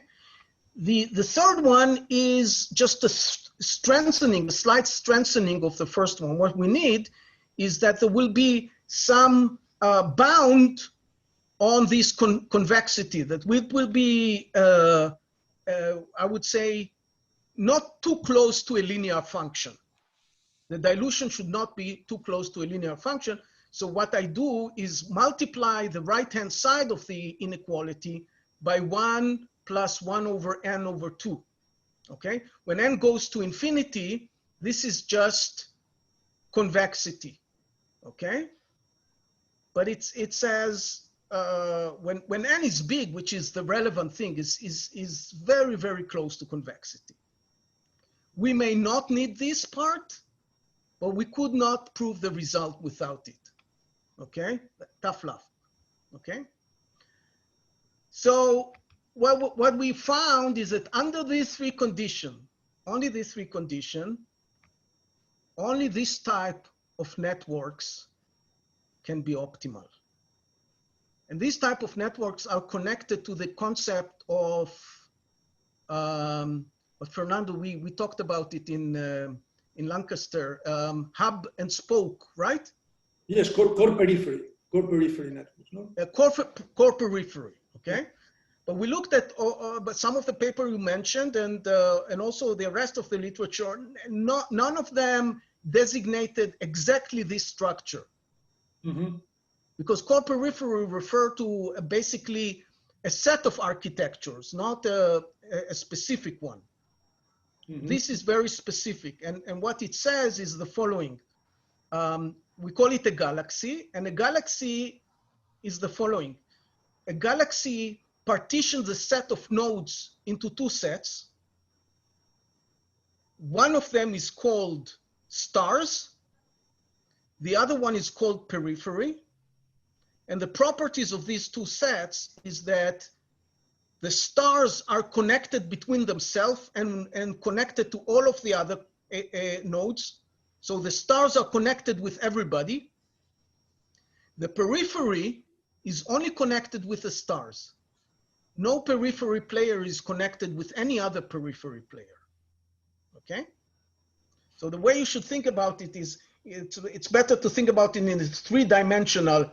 The third one is just a strengthening, a slight strengthening of the first one. What we need is that there will be some bound on this convexity, that will be, I would say, not too close to a linear function. The dilution should not be too close to a linear function. So what I do is multiply the right-hand side of the inequality by 1 plus 1 over n over 2, okay? When n goes to infinity, this is just convexity, okay? But it says, when n is big, which is the relevant thing, is very, very close to convexity. We may not need this part, but we could not prove the result without it, okay? Tough love, okay? So what we found is that under these three conditions, only these three conditions, only this type of networks can be optimal. And these type of networks are connected to the concept of, but Fernando, we talked about it in Lancaster, hub and spoke, right? Yes, core periphery networks, no? Core periphery, okay? But we looked at but some of the paper you mentioned and also the rest of the literature, none of them designated exactly this structure. Mm-hmm. Because core periphery refer to basically a set of architectures, not a specific one. Mm-hmm. This is very specific. And what it says is the following. We call it a galaxy, and a galaxy is the following. A galaxy partitions a set of nodes into two sets. One of them is called stars. The other one is called periphery. And the properties of these two sets is that the stars are connected between themselves and connected to all of the other nodes. So the stars are connected with everybody. The periphery is only connected with the stars. No periphery player is connected with any other periphery player, okay? So the way you should think about it is, it's better to think about it in a three-dimensional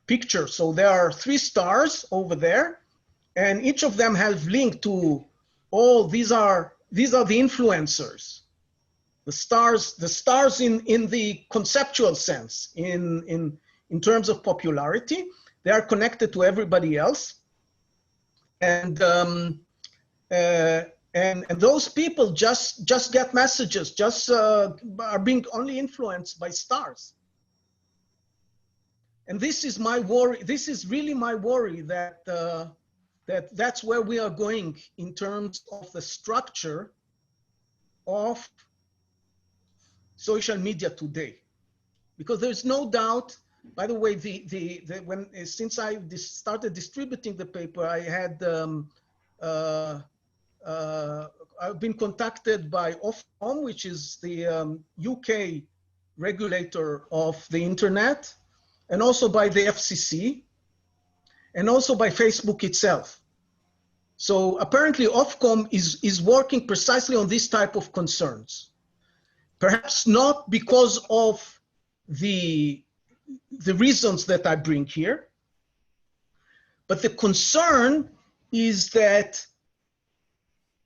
picture. So there are three stars over there, and each of them have linked to all, these are the influencers. The stars in the conceptual sense, in terms of popularity, they are connected to everybody else. And those people just get messages, are being only influenced by stars. And this is my worry. This is really my worry that that's where we are going in terms of the structure of social media today, because there's no doubt. By the way, since I started distributing the paper, I had I've been contacted by Ofcom, which is the UK regulator of the internet, and also by the FCC, and also by Facebook itself. So apparently Ofcom is working precisely on this type of concerns. Perhaps not because of the reasons that I bring here, but the concern is that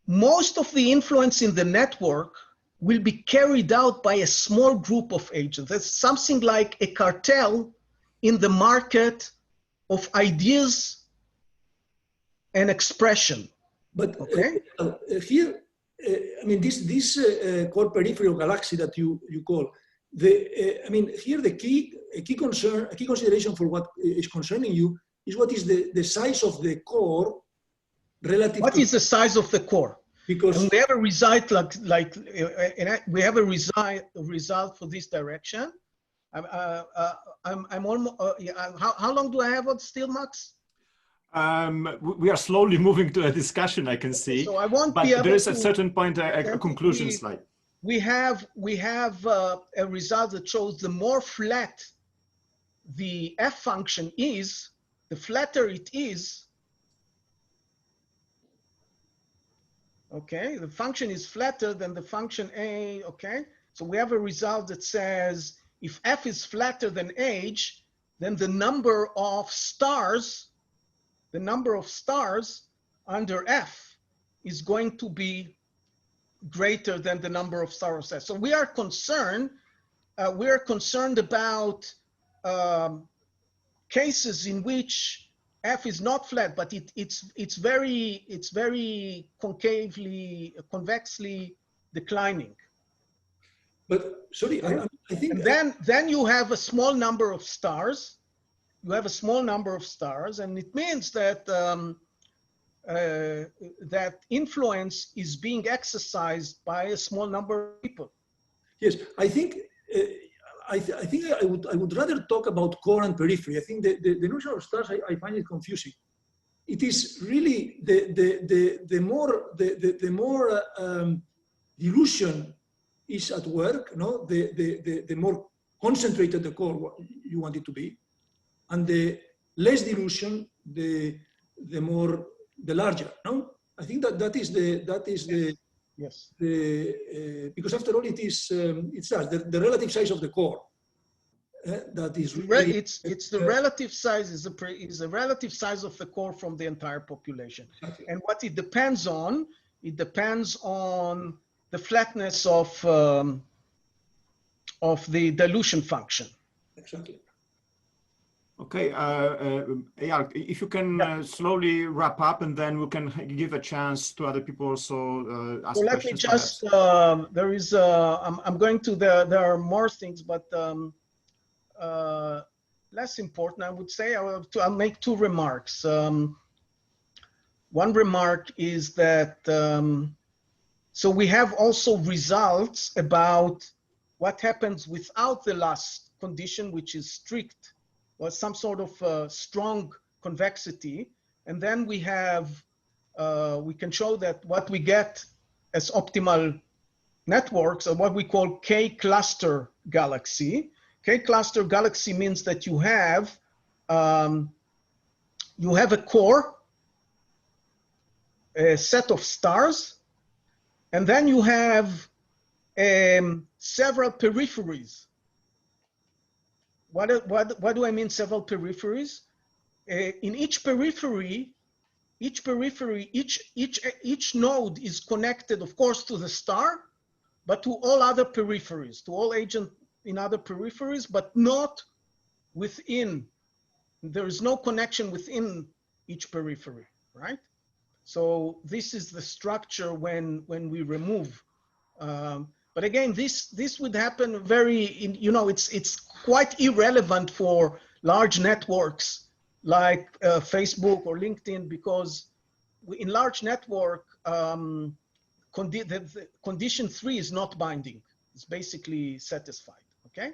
most of the influence in the network will be carried out by a small group of agents. That's something like a cartel in the market of ideas and expression. But okay? Here, I mean, this core periphery of Galaxy that you call, I mean, here a key consideration for what is concerning you is what is the size of the core relative What to... is the size of the core? Because and we have a result we have a result for this direction. I'm almost, how long do I have still, Max? We are slowly moving to a discussion, I can see. So I won't but be able there is to, a certain point, a conclusion slide. We have a result that shows the more flat the f function is, the flatter it is. Okay, the function is flatter than the function a. Okay, so we have a result that says if f is flatter than h, then the number of stars under f is going to be greater than the number of stars of s. So we are concerned about cases in which f is not flat, but it's very convexly declining. But sorry, I think. And then you have a small number of stars. You have a small number of stars, and it means that that influence is being exercised by a small number of people. Yes, I think. I would rather talk about core and periphery. I think the notion of stars, I find it confusing. It is really the more dilution is at work, no? The more concentrated the core you want it to be, and the less dilution, the larger. No, I think that is the yes. Because after all, it's the relative size of the core. That is really, it's the relative size is the relative size of the core from the entire population. Exactly. And what it depends on the flatness of the dilution function. Exactly. Okay, Eyal, if you can slowly wrap up, and then we can give a chance to other people also ask so let questions. me just, there is, I'm going to, there are more things, but less important, I would say. I'll make two remarks. One remark is that, so we have also results about what happens without the last condition, which is strict, or some sort of strong convexity. And then we have, we can show that what we get as optimal networks are what we call K-cluster galaxy. K-cluster galaxy means that you have a core, a set of stars, and then you have several peripheries. What do I mean several peripheries? In each periphery, each node is connected, of course, to the star, but to all other peripheries, to all agents in other peripheries, but not within. There is no connection within each periphery, right? So this is the structure when we remove. But again, this would happen it's quite irrelevant for large networks like Facebook or LinkedIn, because in large network, condition 3 is not binding. It's basically satisfied, okay?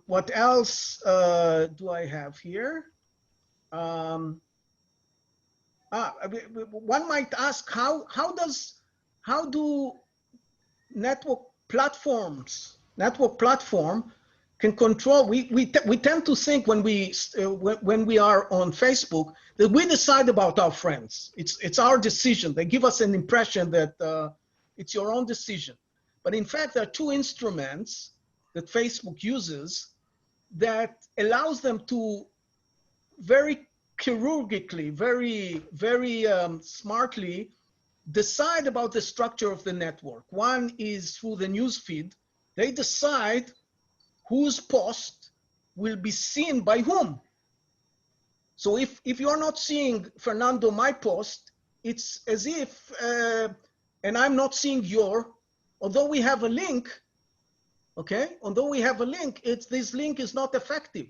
What else do I have here? One might ask, how do network platform can control? We tend to think when we are on Facebook that we decide about our friends. It's our decision. They give us an impression that it's your own decision. But in fact, there are two instruments that Facebook uses that allows them to very chirurgically, very smartly decide about the structure of the network. One is through the news feed. They decide whose post will be seen by whom. So if you're not seeing, Fernando, my post, it's as if, and I'm not seeing your, although we have a link, okay? Although we have a link, this link is not effective,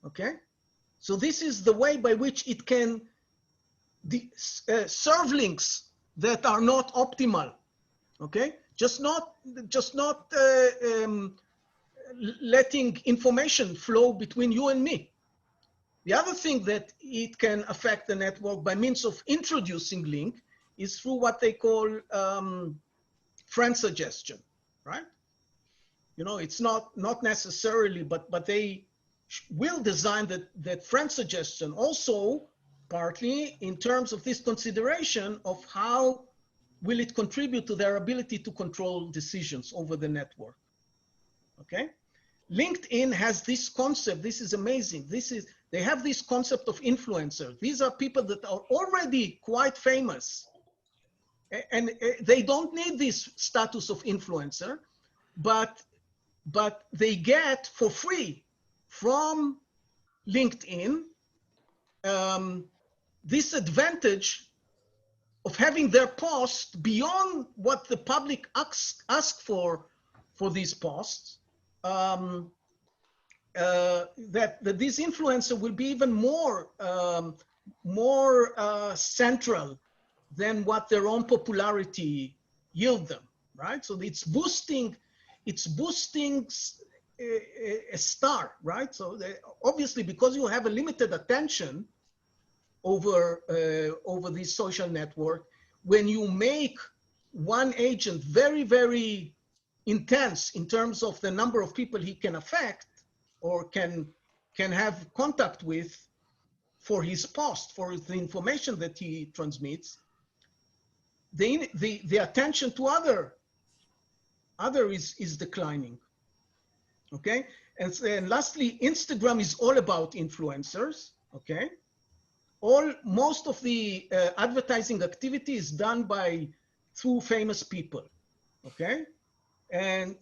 okay? So this is the way by which it can serve links that are not optimal, okay? Just not letting information flow between you and me. The other thing that it can affect the network by means of introducing link is through what they call friend suggestion, right? You know, it's not necessarily, but they will design that friend suggestion also partly in terms of this consideration of how will it contribute to their ability to control decisions over the network, okay? LinkedIn has this concept, this is amazing. They have this concept of influencer. These are people that are already quite famous and they don't need this status of influencer, but they get for free from LinkedIn this advantage of having their post beyond what the public ask for these posts, that this influencer will be even more central than what their own popularity yield them, right? So it's boosting a star, right? So obviously, because you have a limited attention over this social network, when you make one agent very, very intense in terms of the number of people he can affect or can have contact with for his post, for the information that he transmits, the attention to other is declining, okay? And lastly, Instagram is all about influencers, okay? Most of the advertising activity is done through famous people, okay? And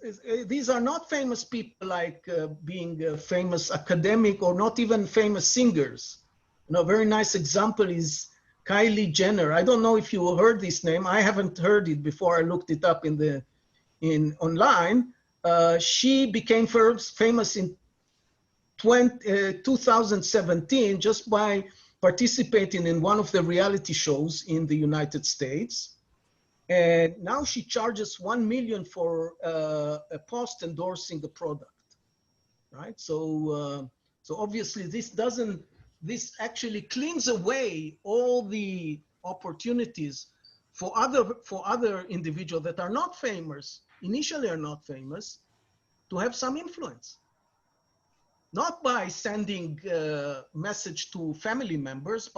these are not famous people like being a famous academic or not even famous singers. You know, a very nice example is Kylie Jenner. I don't know if you heard this name. I haven't heard it before. I looked it up online. She became first famous in 2017 just by participating in one of the reality shows in the United States. And now she charges $1 million for a post endorsing the product, right? So obviously this actually cleans away all the opportunities for other individuals that are not famous, initially are not famous, to have some influence. Not by sending a message to family members,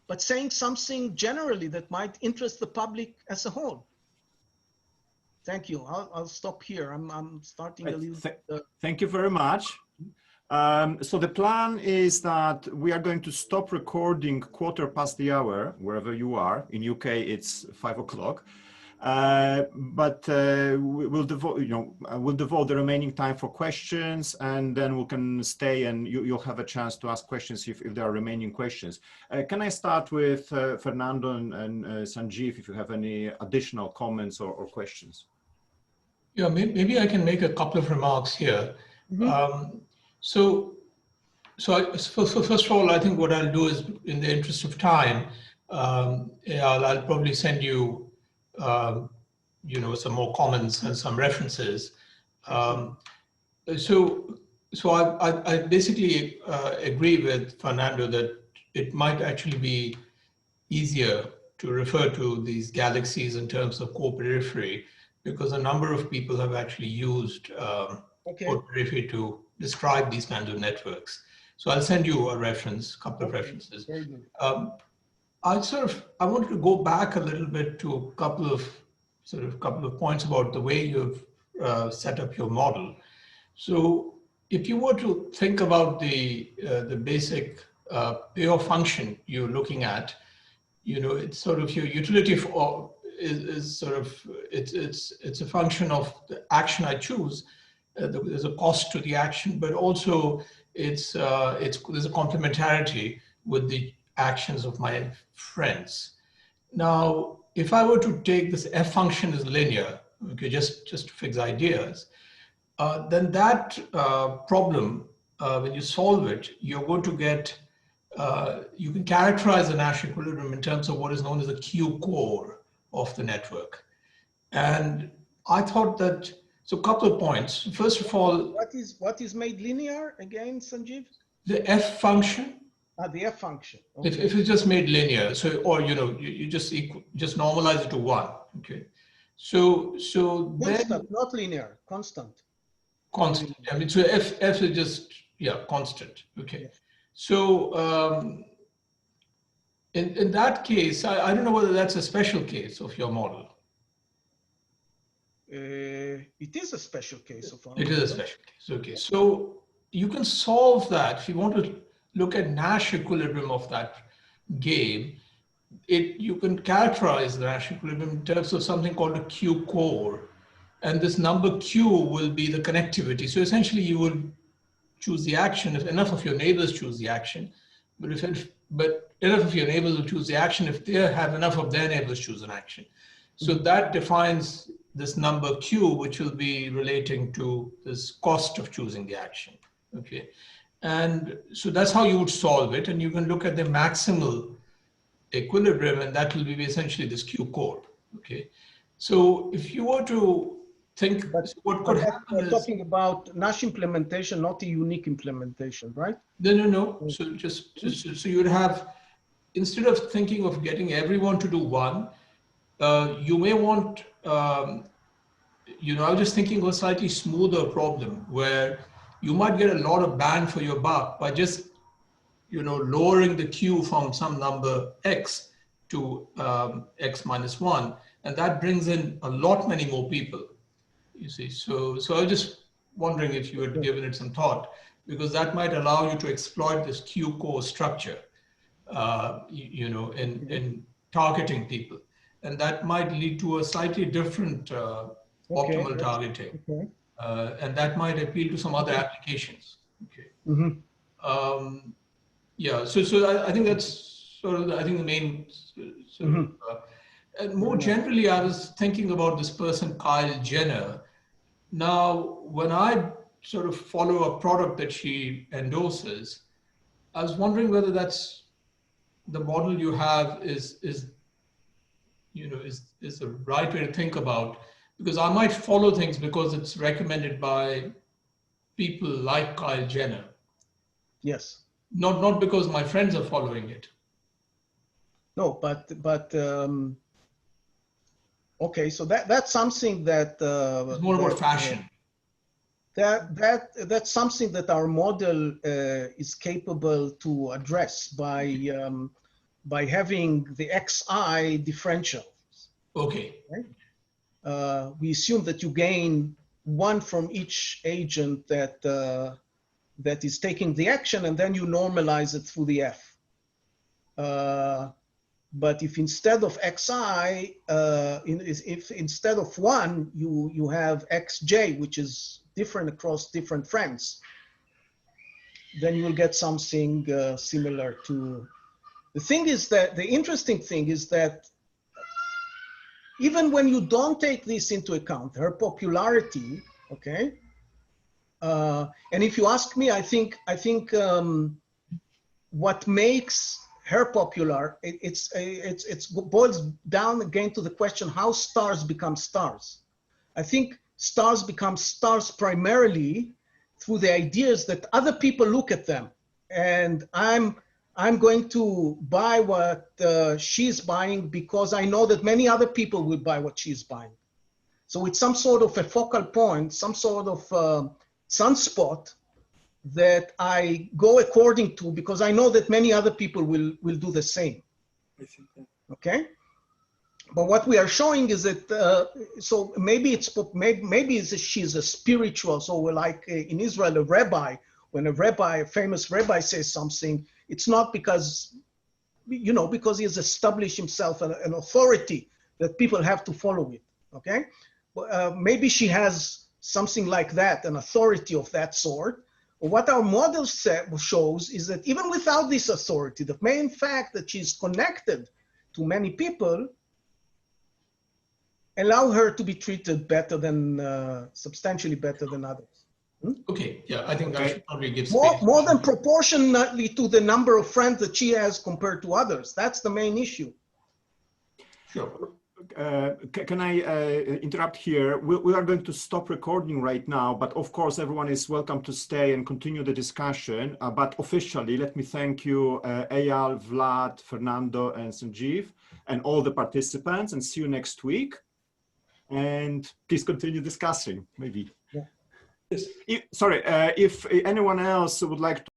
but saying something generally that might interest the public as a whole. Thank you. I'll stop here. I'm starting a little bit. Thank you very much. So the plan is that we are going to stop recording 1:15 wherever you are. In UK, it's 5 o'clock. But we'll devote the remaining time for questions, and then we can stay and you'll have a chance to ask questions if there are remaining questions. Can I start with Fernando and Sanjeev, if you have any additional comments or questions? Yeah, maybe I can make a couple of remarks here. Mm-hmm. So first of all, I think what I'll do is, in the interest of time, I'll probably send you some more comments and some references. So I basically agree with Fernando that it might actually be easier to refer to these galaxies in terms of core periphery, because a number of people have actually used core periphery to describe these kinds of networks. So I'll send you a reference, couple of references. Very good. I wanted to go back a little bit to a couple of points about the way you've set up your model. So if you were to think about the basic payoff function you're looking at, it's sort of your utility for is sort of it's a function of the action I choose. There's a cost to the action, but also there's a complementarity with the actions of my friends. Now, if I were to take this f function as linear, okay, just to fix ideas, then that problem, when you solve it, you're going to get, you can characterize the Nash equilibrium in terms of what is known as the Q core of the network. And I thought that, so a couple of points. First of all, what is made linear again, Sanjeev? the f function. The f function. Okay. If it's just made linear, so, or you just normalize it to 1, okay? So Constant, then not linear, constant. Constant. I mean, so f is just, constant, okay? Yes. So in that case, I don't know whether that's a special case of your model. It is a special case of our It is model. a special case, okay. So you can solve that if you want to look at Nash equilibrium of that game. You can characterize the Nash equilibrium in terms of something called a Q core, and this number Q will be the connectivity. So essentially, you would choose the action if enough of your neighbors choose the action, but enough of your neighbors will choose the action if they have enough of their neighbors choose an action. So that defines this number Q, which will be relating to this cost of choosing the action. Okay, and so that's how you would solve it, and you can look at the maximal equilibrium, and that will be essentially this Q core. Okay, so if you were to think, what could happen we're is talking about Nash implementation, not a unique implementation, right? no. So so you would have, instead of thinking of getting everyone to do 1, you may want, I was just thinking of a slightly smoother problem where you might get a lot of bang for your buck by just, lowering the Q from some number X to X minus 1. And that brings in a lot many more people, you see. So I was just wondering if you had given it some thought, because that might allow you to exploit this Q core structure, in targeting people. And that might lead to a slightly different optimal targeting. Okay. And that might appeal to some other applications. Okay. So I think that's sort of the main sort of, and more generally, I was thinking about this person, Kyle Jenner. Now, when I sort of follow a product that she endorses, I was wondering whether that's the model you have is the right way to think about, because I might follow things because it's recommended by people like Kyle Jenner. Yes. Not because my friends are following it. No, but okay, so that's something that it's more about fashion. That's something that our model is capable to address by having the xi differentials. Okay. Right? We assume that you gain 1 from each agent that is taking the action, and then you normalize it through the f. But if instead of xi, if instead of 1, you have xj, which is different across different friends, then you will get something similar to. The thing is that the interesting thing is that even when you don't take this into account, her popularity, okay. And if you ask me, I think what makes her popular, it boils down again to the question how stars become stars. I think stars become stars primarily through the ideas that other people look at them, and I'm going to buy what she's buying because I know that many other people will buy what she's buying. So it's some sort of a focal point, some sort of sunspot that I go according to because I know that many other people will do the same. Okay, but what we are showing is that so maybe she's a spiritual. So we're like in Israel, a rabbi. When a famous rabbi says something, it's not because you know, because he has established himself an authority that people have to follow it, okay? Maybe she has something like that, an authority of that sort. What our model shows is that even without this authority, the main fact that she's connected to many people allow her to be treated better than, substantially better than others. Okay, yeah, I think I should probably give More than proportionately to the number of friends that she has compared to others. That's the main issue. Sure. Can I interrupt here? We are going to stop recording right now, but of course everyone is welcome to stay and continue the discussion. But officially, let me thank you, Eyal, Vlad, Fernando, and Sanjeev, and all the participants, and see you next week. And please continue discussing, maybe. Yeah. Yes. If anyone else would like to